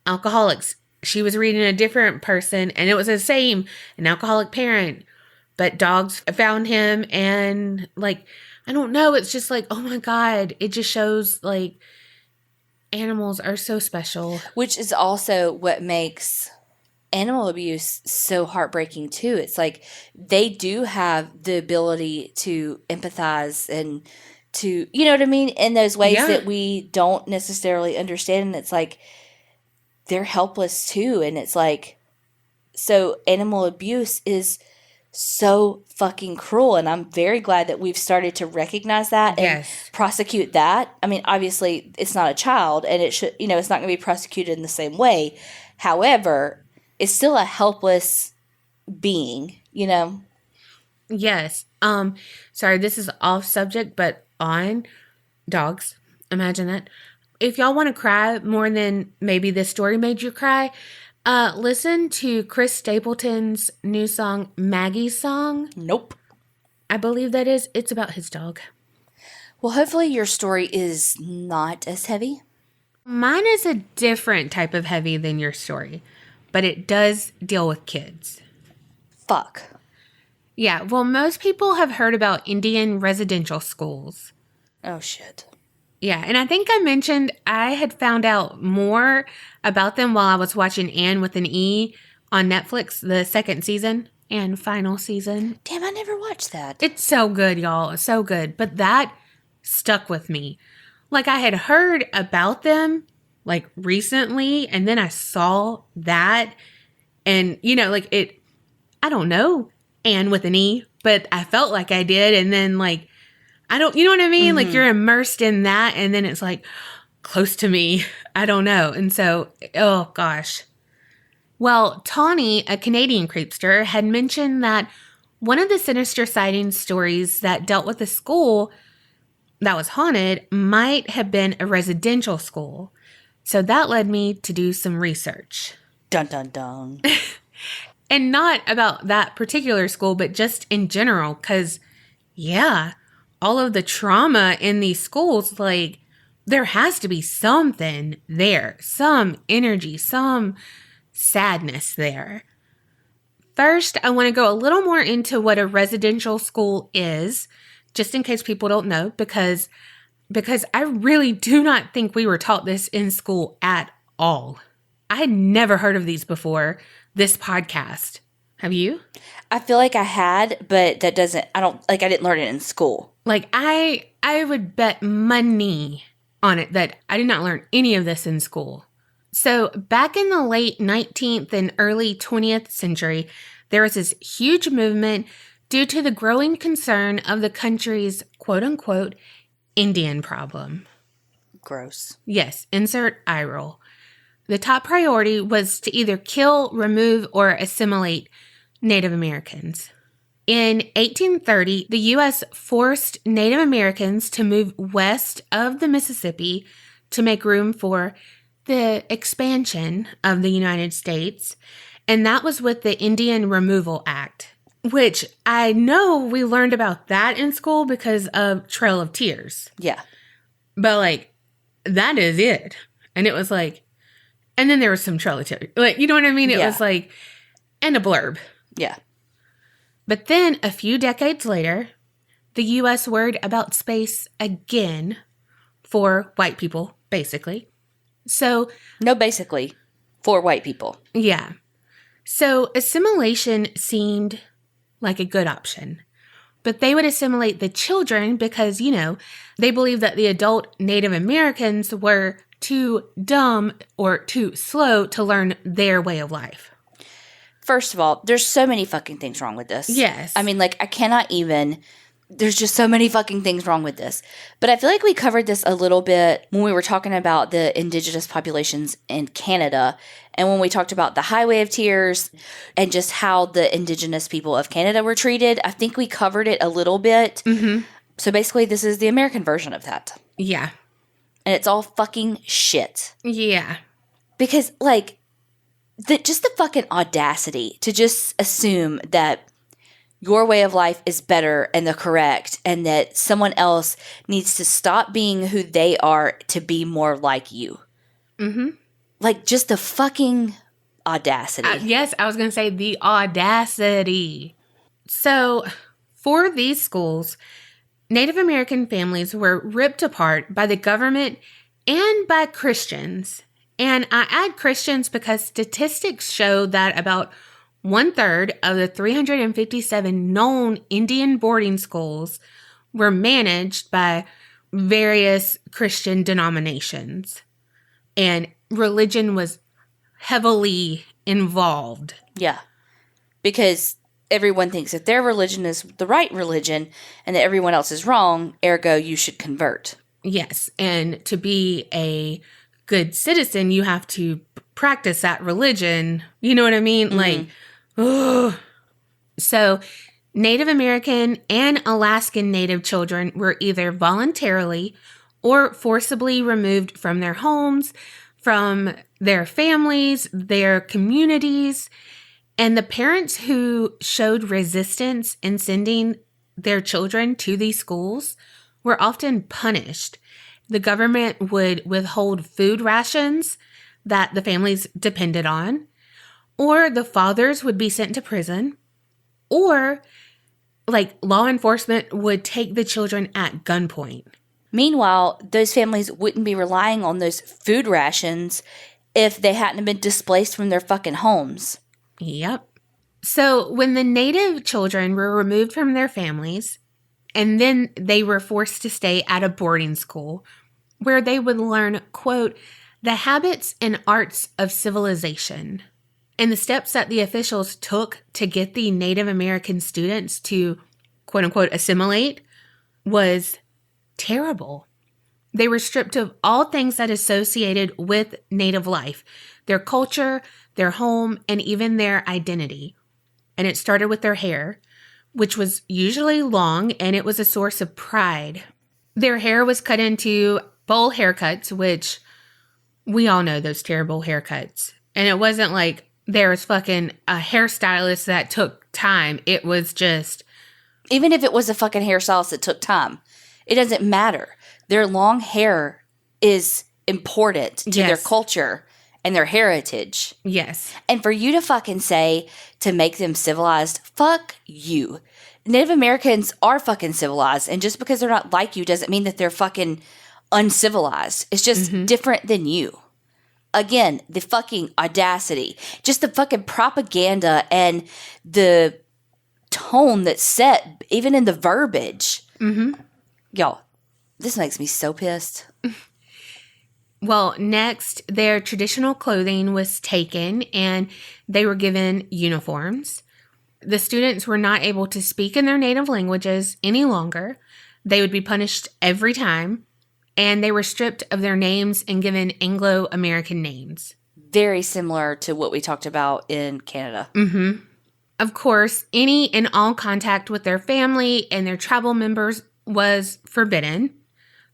Alcoholics. She was reading a different person and it was the same, an alcoholic parent. But dogs found him and like, I don't know. It's just like, oh my God. It just shows like animals are so special. Which is also what makes animal abuse so heartbreaking too. It's like they do have the ability to empathize and to, you know what I mean, in those ways that we don't necessarily understand. And it's like they're helpless too. And it's like, so animal abuse is so fucking cruel. And I'm very glad that we've started to recognize that and prosecute that. I mean, obviously it's not a child and it should, it's not going to be prosecuted in the same way. However, it's still a helpless being, Yes. Sorry, this is off subject, but on dogs. Imagine that. If y'all want to cry more than maybe this story made you cry, listen to Chris Stapleton's new song, Maggie's Song. Nope. I believe that is. It's about his dog. Well, hopefully your story is not as heavy. Mine is a different type of heavy than your story, but it does deal with kids. Fuck. Yeah, well, most people have heard about Indian residential schools. Oh, shit. Yeah, and I think I mentioned I had found out more about them while I was watching Anne with an E on Netflix, the second season and final season. Damn, I never watched that. It's so good, y'all. So good. But that stuck with me. Like, I had heard about them, like, recently, and then I saw that, and, I don't know, Anne with an E, but I felt like I did, and then, like, you know what I mean? Mm-hmm. Like, you're immersed in that, and then it's, like, close to me. I don't know. And so, oh, gosh. Well, Tawny, a Canadian creepster, had mentioned that one of the sinister sighting stories that dealt with a school that was haunted might have been a residential school. So that led me to do some research. Dun, dun, dun. And not about that particular school, but just in general. Because, all of the trauma in these schools, like, there has to be something there. Some energy, some sadness there. First, I want to go a little more into what a residential school is, just in case people don't know, because I really do not think we were taught this in school at all. I had never heard of these before this podcast. Have you? I feel like I had, but I didn't learn it in school. Like, I would bet money on it that I did not learn any of this in school. So back in the late 19th and early 20th century, there was this huge movement due to the growing concern of the country's quote-unquote Indian problem. Gross. Yes, insert eye roll. The top priority was to either kill, remove, or assimilate Native Americans. In 1830, the U.S. forced Native Americans to move west of the Mississippi to make room for the expansion of the United States, and that was with the Indian Removal Act, which I know we learned about that in school because of Trail of Tears. Yeah. But, like, that is it. And it was like, and then there was some Trail of Tears. Like, you know what I mean? It was like, and a blurb. Yeah. But then a few decades later, the U.S. worried about space again for white people, basically. So... No, basically, for white people. Yeah. So assimilation seemed like a good option. But they would assimilate the children because, they believed that the adult Native Americans were too dumb or too slow to learn their way of life. First of all, there's so many fucking things wrong with this. Yes. I mean, like, I cannot even... There's just so many fucking things wrong with this. But I feel like we covered this a little bit when we were talking about the indigenous populations in Canada and when we talked about the Highway of Tears and just how the indigenous people of Canada were treated. I think we covered it a little bit. Mm-hmm. So basically, this is the American version of that. Yeah. And it's all fucking shit. Yeah. Because, like, just the fucking audacity to just assume that your way of life is better and the correct, and that someone else needs to stop being who they are to be more like you. Mm-hmm. Like, just the fucking audacity. Yes, I was going to say the audacity. So, for these schools, Native American families were ripped apart by the government and by Christians. And I add Christians because statistics show that about 1/3 of the 357 known Indian boarding schools were managed by various Christian denominations. And religion was heavily involved. Yeah. Because everyone thinks that their religion is the right religion and that everyone else is wrong, ergo you should convert. Yes, and to be a good citizen, you have to practice that religion. You know what I mean? Mm-hmm. Like, ugh. So Native American and Alaskan Native children were either voluntarily or forcibly removed from their homes, from their families, their communities, and the parents who showed resistance in sending their children to these schools were often punished. The government would withhold food rations that the families depended on, or the fathers would be sent to prison, or like law enforcement would take the children at gunpoint. Meanwhile, those families wouldn't be relying on those food rations if they hadn't been displaced from their fucking homes. Yep. So when the Native children were removed from their families, and then they were forced to stay at a boarding school where they would learn, quote, the habits and arts of civilization, and the steps that the officials took to get the Native American students to, quote unquote, assimilate was terrible. They were stripped of all things that associated with Native life, their culture, their home, and even their identity. And it started with their hair, which was usually long, and it was a source of pride. Their hair was cut into bowl haircuts, which we all know those terrible haircuts. And it wasn't like there was fucking a hairstylist that took time. It was just... Even if it was a fucking hairstylist that took time, it doesn't matter. Their long hair is important to their culture and their heritage. Yes. And for you to fucking say to make them civilized, fuck you. Native Americans are fucking civilized. And just because they're not like you doesn't mean that they're fucking uncivilized. It's just different than you. Again, the fucking audacity. Just the fucking propaganda and the tone that's set, even in the verbiage. Mm-hmm. Y'all, this makes me so pissed. Well, next, their traditional clothing was taken and they were given uniforms. The students were not able to speak in their native languages any longer. They would be punished every time, and they were stripped of their names and given Anglo-American names. Very similar to what we talked about in Canada. Mm-hmm. Of course, any and all contact with their family and their tribal members was forbidden.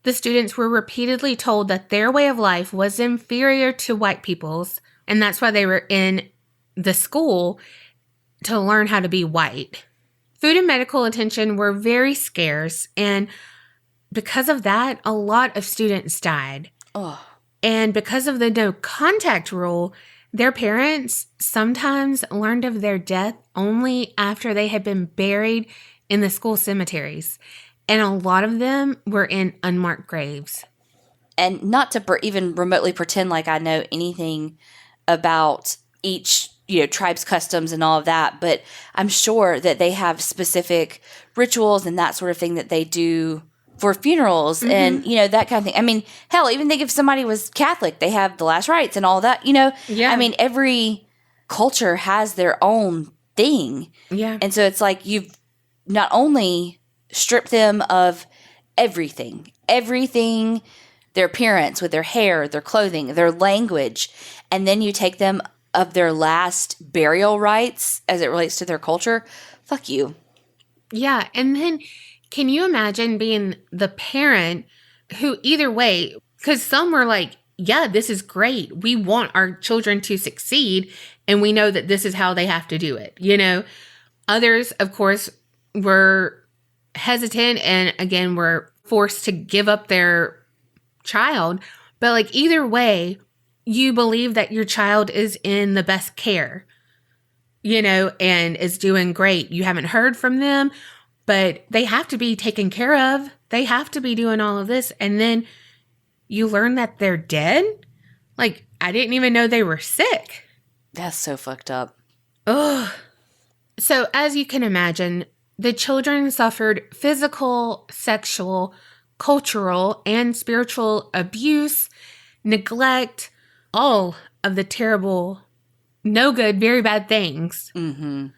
The students were repeatedly told that their way of life was inferior to white people's, and that's why they were in the school to learn how to be white. Food and medical attention were very scarce, and because of that, a lot of students died. Oh. And because of the no contact rule, their parents sometimes learned of their death only after they had been buried in the school cemeteries. And a lot of them were in unmarked graves. And not to even remotely pretend like I know anything about each, tribe's customs and all of that, but I'm sure that they have specific rituals and that sort of thing that they do for funerals and, that kind of thing. I mean, hell, even think if somebody was Catholic, they have the last rites and all that, Yeah. I mean, every culture has their own thing. Yeah. And so it's like you've not only stripped them of everything, their appearance with their hair, their clothing, their language, and then you take them of their last burial rites as it relates to their culture. Fuck you. Yeah. And then can you imagine being the parent who either way, because some were like, yeah, this is great. We want our children to succeed. And we know that this is how they have to do it. Others, of course, were hesitant and, again, were forced to give up their child. But, like, either way, you believe that your child is in the best care, you know, and is doing great. You haven't heard from them, but they have to be taken care of. They have to be doing all of this. And then you learn that they're dead? Like, I didn't even know they were sick. That's so fucked up. Ugh. So, as you can imagine, the children suffered physical, sexual, cultural, and spiritual abuse, neglect, all of the terrible, no good, very bad things. Mm-hmm.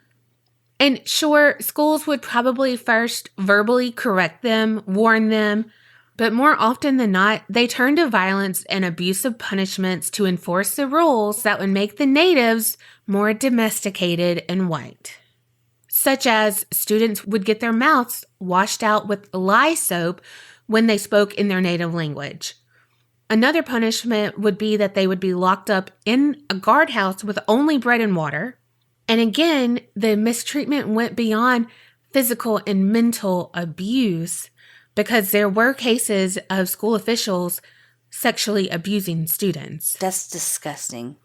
And sure, schools would probably first verbally correct them, warn them, but more often than not, they turned to violence and abusive punishments to enforce the rules that would make the natives more domesticated and white. Such as students would get their mouths washed out with lye soap when they spoke in their native language. Another punishment would be that they would be locked up in a guardhouse with only bread and water. And again, the mistreatment went beyond physical and mental abuse because there were cases of school officials sexually abusing students. That's disgusting.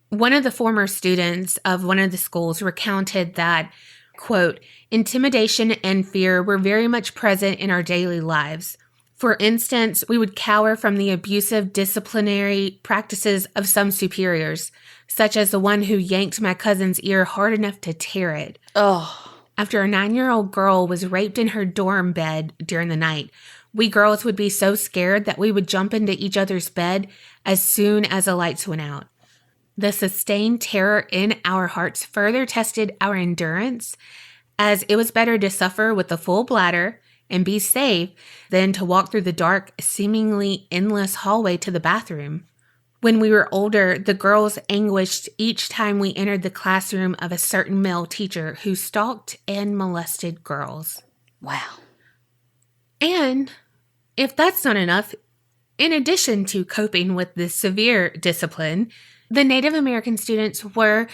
One of the former students of one of the schools recounted that, quote, intimidation and fear were very much present in our daily lives. For instance, we would cower from the abusive disciplinary practices of some superiors, such as the one who yanked my cousin's ear hard enough to tear it. Oh. After a 9-year-old girl was raped in her dorm bed during the night, we girls would be so scared that we would jump into each other's bed as soon as the lights went out. The sustained terror in our hearts further tested our endurance, as it was better to suffer with a full bladder and be safe than to walk through the dark, seemingly endless hallway to the bathroom. When we were older, the girls anguished each time we entered the classroom of a certain male teacher who stalked and molested girls. Wow. And if that's not enough, in addition to coping with the severe discipline, the Native American students were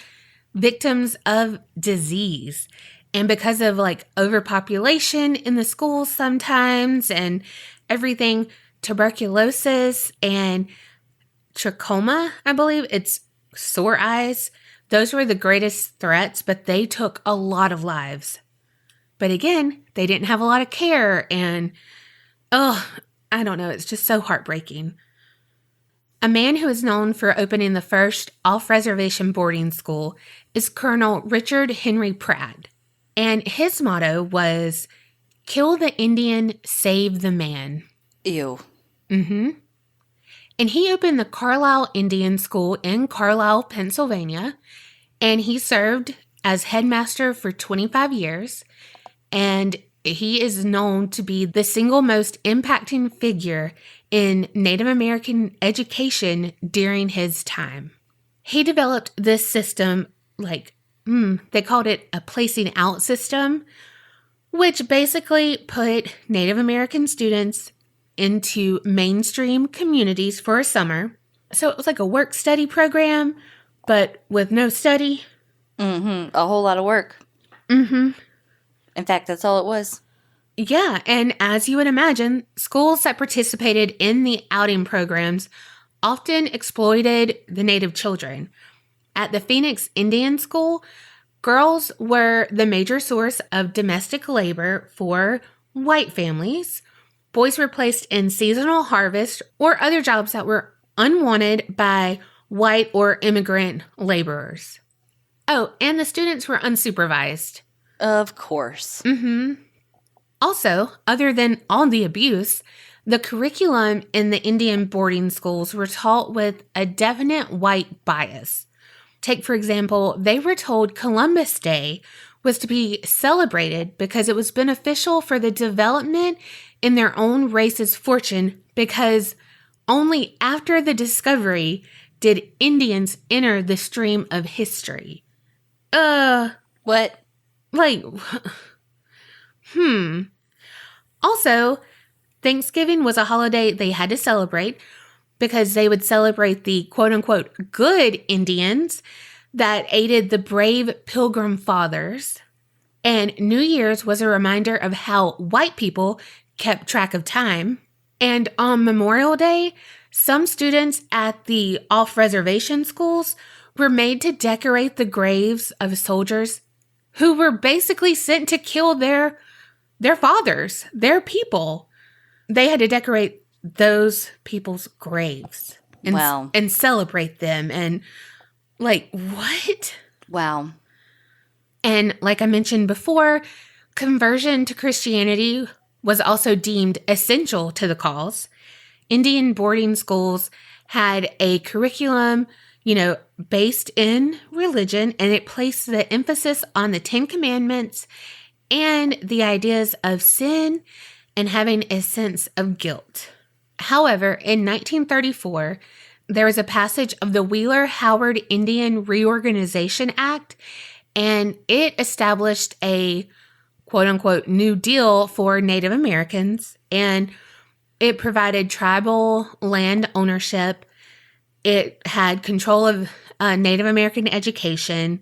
victims of disease. And because of like overpopulation in the schools sometimes and everything, tuberculosis and trachoma, I believe it's sore eyes. Those were the greatest threats, but they took a lot of lives. But again, they didn't have a lot of care and, I don't know, it's just so heartbreaking. A man who is known for opening the first off-reservation boarding school is Colonel Richard Henry Pratt. And his motto was, kill the Indian, save the man. Ew. Mm-hmm. And he opened the Carlisle Indian School in Carlisle, Pennsylvania. And he served as headmaster for 25 years. And he is known to be the single most impacting figure in Native American education during his time. He developed this system they called it a placing out system, which basically put Native American students into mainstream communities for a summer. So it was like a work-study program, but with no study. Mm-hmm. A whole lot of work. Mm-hmm. In fact, that's all it was. Yeah, and as you would imagine, schools that participated in the outing programs often exploited the Native children. At the Phoenix Indian School, girls were the major source of domestic labor for white families. Boys were placed in seasonal harvest or other jobs that were unwanted by white or immigrant laborers. Oh, and the students were unsupervised. Of course. Mm-hmm. Also, other than all the abuse, the curriculum in the Indian boarding schools were taught with a definite white bias. Take, for example, they were told Columbus Day was to be celebrated because it was beneficial for the development in their own race's fortune because only after the discovery did Indians enter the stream of history. What? Also, Thanksgiving was a holiday they had to celebrate because they would celebrate the quote-unquote good Indians that aided the brave Pilgrim Fathers. And New Year's was a reminder of how white people kept track of time. And on Memorial Day, some students at the off-reservation schools were made to decorate the graves of soldiers who were basically sent to kill their fathers, their people. They had to decorate those people's graves and celebrate them. And like, what? Wow. And like I mentioned before, conversion to Christianity was also deemed essential to the cause. Indian boarding schools had a curriculum, based in religion, and it placed the emphasis on the 10 Commandments and the ideas of sin and having a sense of guilt. However, in 1934, there was a passage of the Wheeler-Howard Indian Reorganization Act, and it established a quote-unquote New Deal for Native Americans, and it provided tribal land ownership. It had control of Native American education,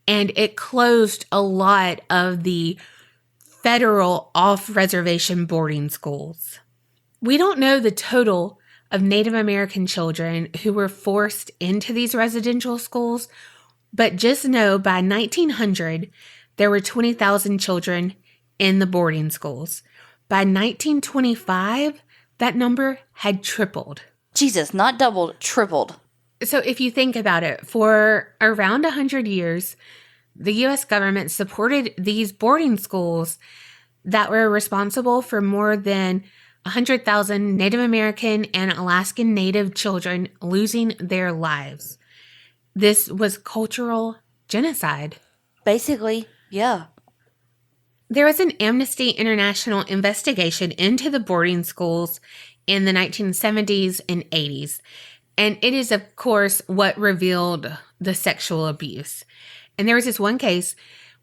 and it closed a lot of the federal off-reservation boarding schools. We don't know the total of Native American children who were forced into these residential schools, but just know by 1900, there were 20,000 children in the boarding schools. By 1925, that number had tripled. Jesus, not doubled, tripled. So if you think about it, for around 100 years, the U.S. government supported these boarding schools that were responsible for more than 100,000 Native American and Alaskan Native children losing their lives. This was cultural genocide. Basically, yeah. There was an Amnesty International investigation into the boarding schools in the 1970s and 80s. And it is, of course, what revealed the sexual abuse. And there was this one case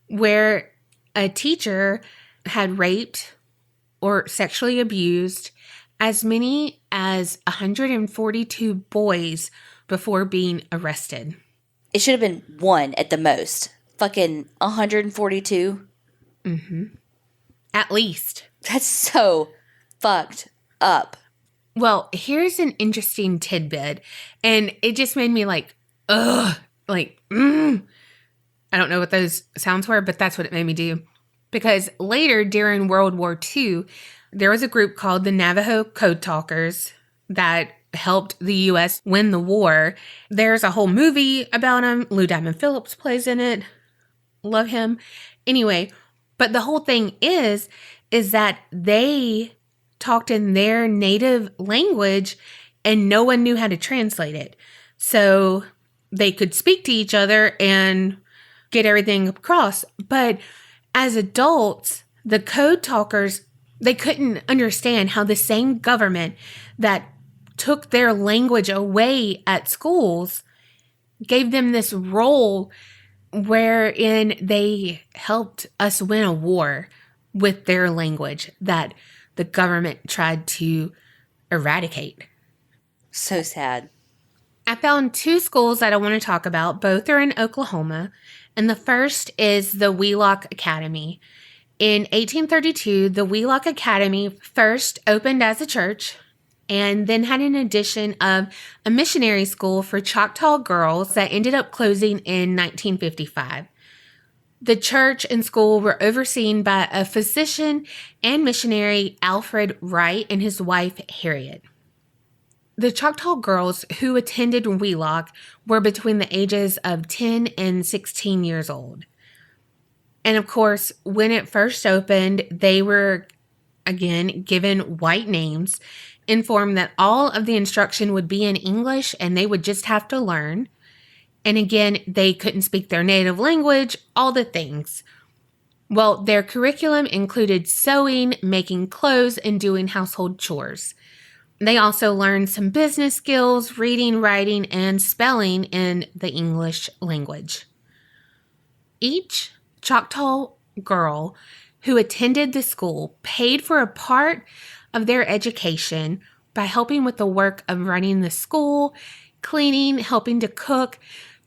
where a teacher had raped or sexually abused as many as 142 boys before being arrested. It should have been one at the most. Fucking 142. Mm-hmm. At least. That's so fucked up. Well, here's an interesting tidbit, and it just made me like, ugh, like, I don't know what those sounds were, but that's what it made me do. Because later, during World War II, there was a group called the Navajo Code Talkers that helped the U.S. win the war. There's a whole movie about him. Lou Diamond Phillips plays in it. Love him. Anyway, but the whole thing is that they talked in their native language and no one knew how to translate it. So they could speak to each other and get everything across. But as adults, the code talkers, they couldn't understand how the same government that took their language away at schools gave them this role wherein they helped us win a war with their language that the government tried to eradicate. So sad. I found two schools that I want to talk about. Both are in Oklahoma. And the first is the Welock Academy. In 1832, the Welock Academy first opened as a church and then had an addition of a missionary school for Choctaw girls that ended up closing in 1955. The church and school were overseen by a physician and missionary, Alfred Wright, and his wife, Harriet. The Choctaw girls who attended Wheelock were between the ages of 10 and 16 years old. And of course, when it first opened, they were, again, given white names, informed that all of the instruction would be in English and they would just have to learn. And again, they couldn't speak their native language, all the things. Well, their curriculum included sewing, making clothes, and doing household chores. They also learned some business skills, reading, writing, and spelling in the English language. Each Choctaw girl who attended the school paid for a part of their education by helping with the work of running the school, cleaning, helping to cook,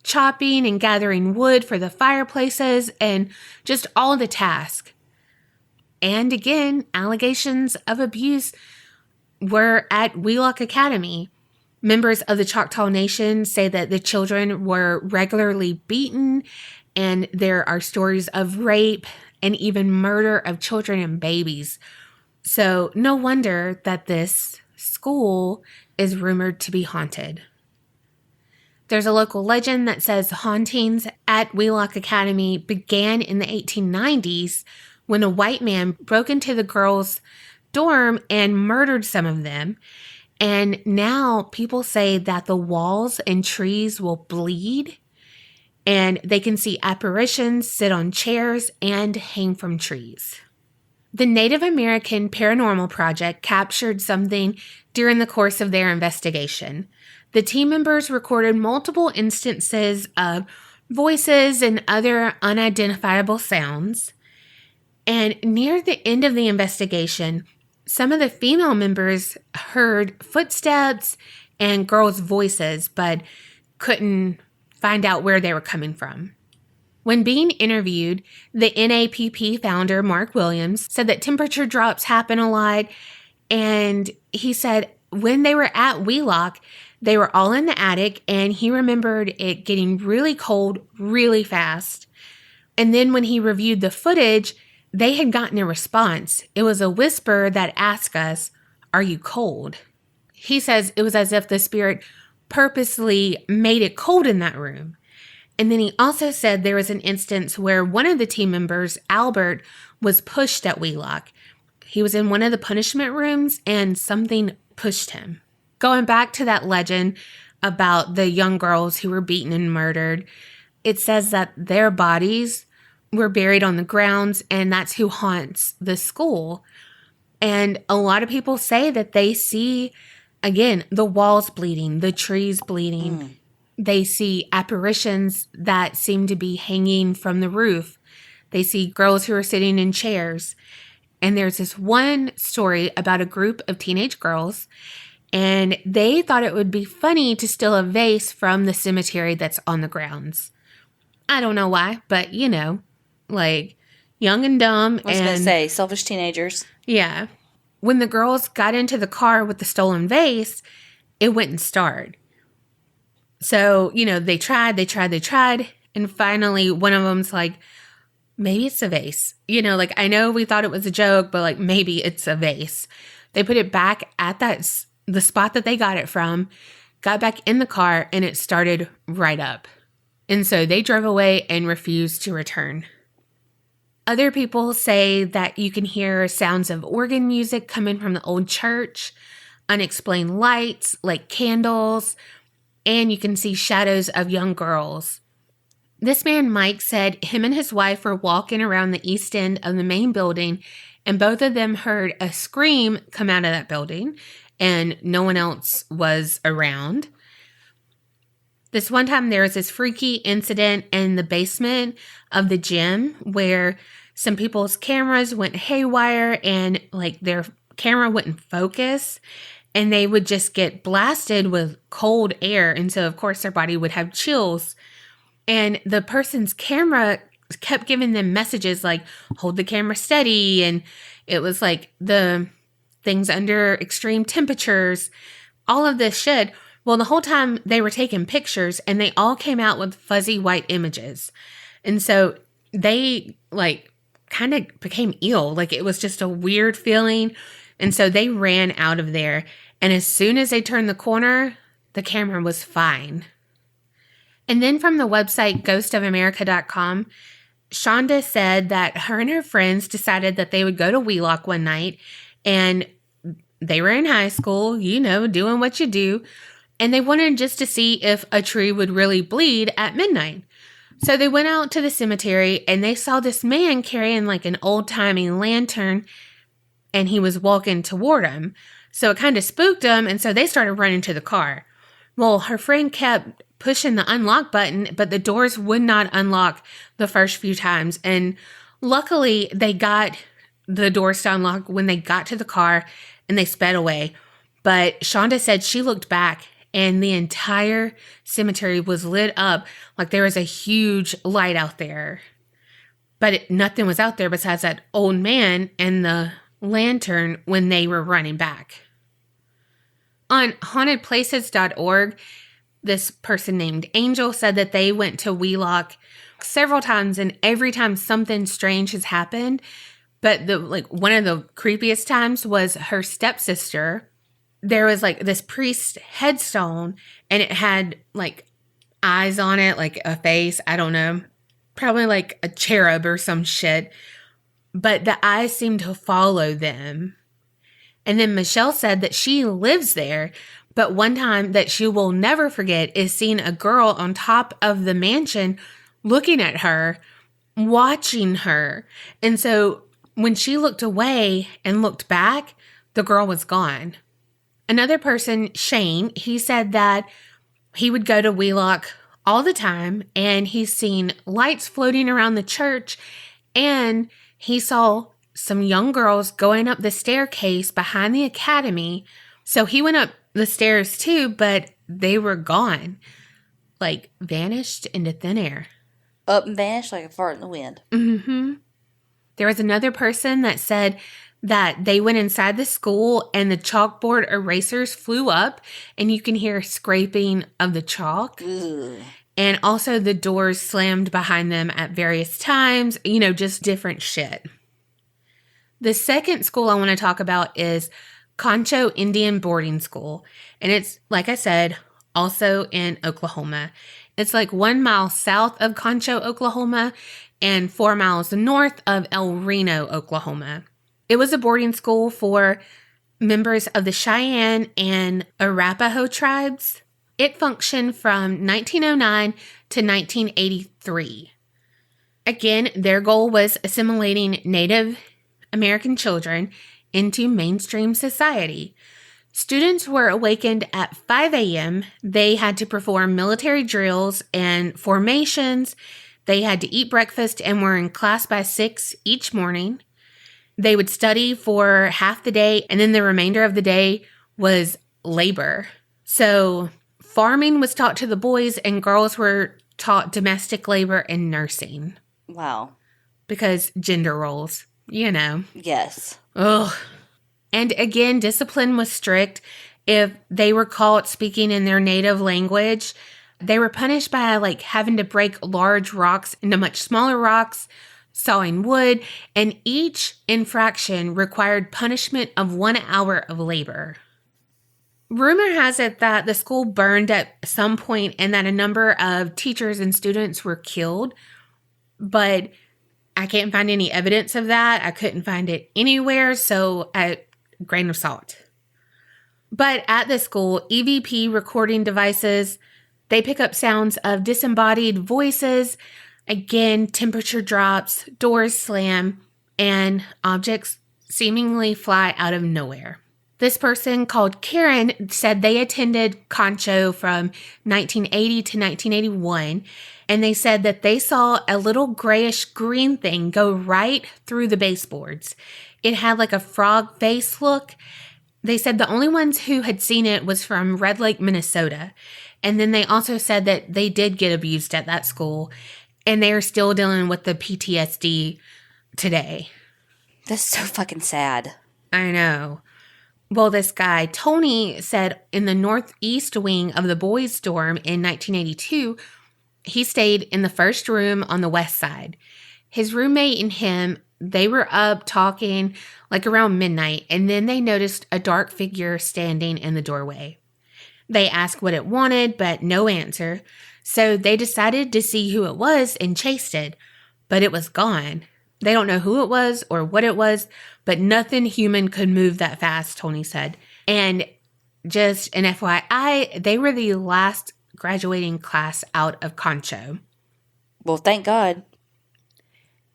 chopping and gathering wood for the fireplaces and just all the tasks. And again, allegations of abuse were at Welock Academy. Members of the Choctaw Nation say that the children were regularly beaten, and there are stories of rape and even murder of children and babies. So no wonder that this school is rumored to be haunted. There's a local legend that says hauntings at Welock Academy began in the 1890s when a white man broke into the girls' dorm and murdered some of them. And now people say that the walls and trees will bleed, and they can see apparitions sit on chairs and hang from trees. The Native American Paranormal Project captured something during the course of their investigation. The team members recorded multiple instances of voices and other unidentifiable sounds. And near the end of the investigation, some of the female members heard footsteps and girls' voices, but couldn't find out where they were coming from. When being interviewed, the NAPP founder, Mark Williams, said that temperature drops happen a lot. And he said when they were at Wheelock, they were all in the attic, and he remembered it getting really cold really fast. And then when he reviewed the footage, they had gotten a response. It was a whisper that asked us, "Are you cold?" He says it was as if the spirit purposely made it cold in that room. And then he also said there was an instance where one of the team members, Albert, was pushed at Wheelock. He was in one of the punishment rooms and something pushed him. Going back to that legend about the young girls who were beaten and murdered, it says that their bodies were buried on the grounds, and that's who haunts the school. And a lot of people say that they see, again, the walls bleeding, the trees bleeding. They see apparitions that seem to be hanging from the roof. They see girls who are sitting in chairs. And there's this one story about a group of teenage girls, and they thought it would be funny to steal a vase from the cemetery that's on the grounds. I don't know why, but like young and dumb. I was going to say, selfish teenagers. Yeah. When the girls got into the car with the stolen vase, it wouldn't start. So, they tried. And finally, one of them's like, maybe it's a vase. I know we thought it was a joke, but maybe it's a vase. They put it back at the spot that they got it from, got back in the car, and it started right up. And so they drove away and refused to return. Other people say that you can hear sounds of organ music coming from the old church, unexplained lights like candles, and you can see shadows of young girls. This man, Mike, said him and his wife were walking around the east end of the main building, and both of them heard a scream come out of that building, and no one else was around. This one time there was this freaky incident in the basement of the gym where some people's cameras went haywire and their camera wouldn't focus, and they would just get blasted with cold air. And so, of course, their body would have chills. And the person's camera kept giving them messages like, hold the camera steady. And it was the things under extreme temperatures, all of this shit. Well, the whole time they were taking pictures, and they all came out with fuzzy white images. And so they kind of became ill. It was just a weird feeling. And so they ran out of there. And as soon as they turned the corner, the camera was fine. And then from the website ghostofamerica.com, Shonda said that her and her friends decided that they would go to Wheelock one night, and they were in high school, doing what you do, and they wanted just to see if a tree would really bleed at midnight. So they went out to the cemetery, and they saw this man carrying an old-timey lantern, and he was walking toward them. So it kind of spooked them, and so they started running to the car. Well, her friend kept pushing the unlock button, but the doors would not unlock the first few times. And luckily, they got the doors to unlock when they got to the car, and they sped away. But Shonda said she looked back, and the entire cemetery was lit up like there was a huge light out there. But nothing was out there besides that old man and the lantern when they were running back. On hauntedplaces.org, this person named Angel said that they went to Wheelock several times, and every time something strange has happened. But one of the creepiest times was her stepsister. There was this priest headstone, and it had eyes on it, like a face. I don't know, probably like a cherub or some shit. But the eyes seemed to follow them. And then Michelle said that she lives there, but one time that she will never forget is seeing a girl on top of the mansion looking at her, watching her. And so when she looked away and looked back, the girl was gone. Another person, Shane, he said that he would go to Wheelock all the time, and he's seen lights floating around the church, and he saw some young girls going up the staircase behind the academy. So he went up the stairs too, but they were gone. Vanished into thin air. Up and vanished like a fart in the wind. Mm-hmm. There was another person that said that they went inside the school and the chalkboard erasers flew up and you can hear scraping of the chalk. Ugh. And also the doors slammed behind them at various times, just different shit. The second school I want to talk about is Concho Indian Boarding School. And it's, like I said, also in Oklahoma. It's 1 mile south of Concho, Oklahoma, and 4 miles north of El Reno, Oklahoma. It was a boarding school for members of the Cheyenne and Arapaho tribes. It functioned from 1909 to 1983. Again, their goal was assimilating Native American children into mainstream society. Students were awakened at 5 a.m. They had to perform military drills and formations. They had to eat breakfast and were in class by 6 each morning. They would study for half the day, and then the remainder of the day was labor. So farming was taught to the boys, and girls were taught domestic labor and nursing. Wow. Because gender roles, Yes. Ugh. And again, discipline was strict. If they were caught speaking in their native language, they were punished by having to break large rocks into much smaller rocks, sawing wood, and each infraction required punishment of 1 hour of labor. Rumor has it that the school burned at some point and that a number of teachers and students were killed, but I can't find any evidence of that. I couldn't find it anywhere, so a grain of salt. But at the school, EVP recording devices, they pick up sounds of disembodied voices, again, temperature drops, doors slam, and objects seemingly fly out of nowhere. This person called Karen said they attended Concho from 1980 to 1981, and they said that they saw a little grayish green thing go right through the baseboards. It had a frog face look. They said the only ones who had seen it was from Red Lake, Minnesota. And then they also said that they did get abused at that school, and they are still dealing with the PTSD today. That's so fucking sad. I know. Well, this guy, Tony, said in the northeast wing of the boys' dorm in 1982, he stayed in the first room on the west side. His roommate and him, they were up talking around midnight, and then they noticed a dark figure standing in the doorway. They asked what it wanted, but no answer. So they decided to see who it was and chased it, but it was gone. They don't know who it was or what it was, but nothing human could move that fast, Tony said. And just an FYI, they were the last graduating class out of Concho. Well, thank God.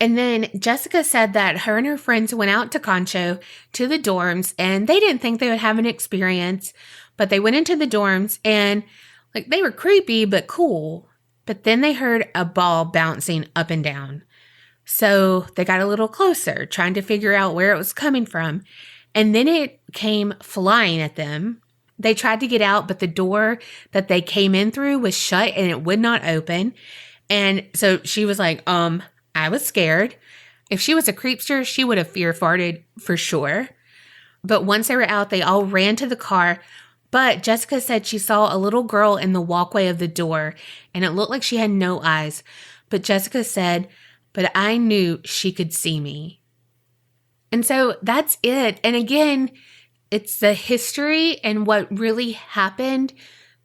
And then Jessica said that her and her friends went out to Concho to the dorms, and they didn't think they would have an experience, but they went into the dorms and they were creepy but cool. But then they heard a ball bouncing up and down. So they got a little closer, trying to figure out where it was coming from. And then it came flying at them. They tried to get out, but the door that they came in through was shut and it would not open. And so she was like, I was scared. If she was a creepster, she would have fear farted for sure. But once they were out, they all ran to the car. But Jessica said she saw a little girl in the walkway of the door, and it looked like she had no eyes. But Jessica said, but I knew she could see me. And so that's it. And again, it's the history and what really happened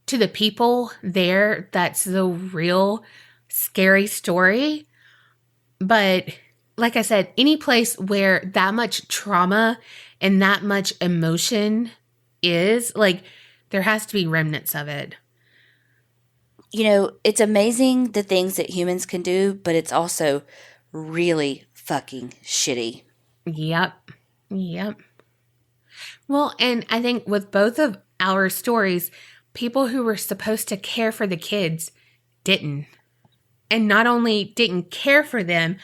to the people there. That's the real scary story. But like I said, any place where that much trauma and that much emotion is, like, there has to be remnants of it. You know, it's amazing the things that humans can do, but it's also really fucking shitty. Yep. Well, and I think with both of our stories, people who were supposed to care for the kids didn't. And not only didn't care for them,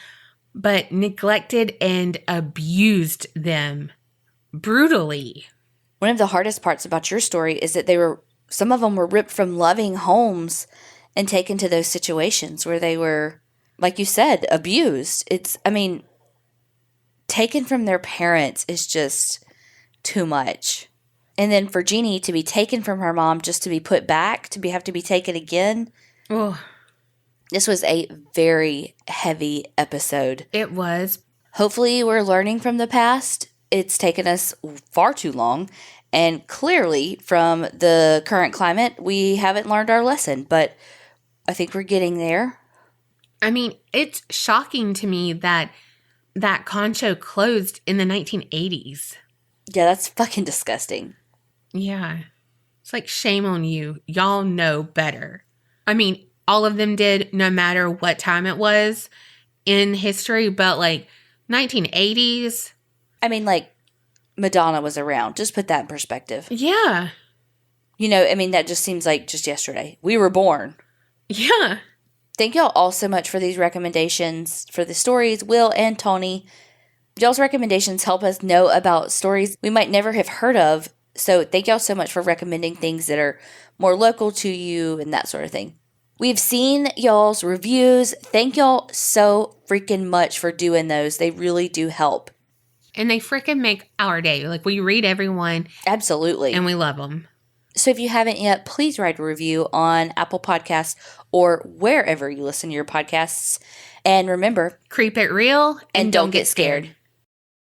but neglected and abused them brutally. One of the hardest parts about your story is that some of them were ripped from loving homes and taken to those situations where they were, like you said, abused. Taken from their parents is just too much. And then for Genie to be taken from her mom just to be put back, have to be taken again. Oh. This was a very heavy episode. It was. Hopefully we're learning from the past. It's taken us far too long. And clearly from the current climate, we haven't learned our lesson. But I think we're getting there. I mean, it's shocking to me that Concho closed in the 1980s. Yeah, that's fucking disgusting. Yeah. It's like, shame on you. Y'all know better. I mean, all of them did, no matter what time it was in history, but like 1980s. I mean, like, Madonna was around. Just put that in perspective. Yeah. You know, I mean, that just seems like just yesterday. We were born. Yeah. Thank y'all all so much for these recommendations for the stories, Will and Tony. Y'all's recommendations help us know about stories we might never have heard of. So thank y'all so much for recommending things that are more local to you and that sort of thing. We've seen y'all's reviews. Thank y'all so freaking much for doing those. They really do help. And they freaking make our day. Like, we read everyone. Absolutely. And we love them. So if you haven't yet, please write a review on Apple Podcasts or wherever you listen to your podcasts. And remember, Creep it real and don't get scared.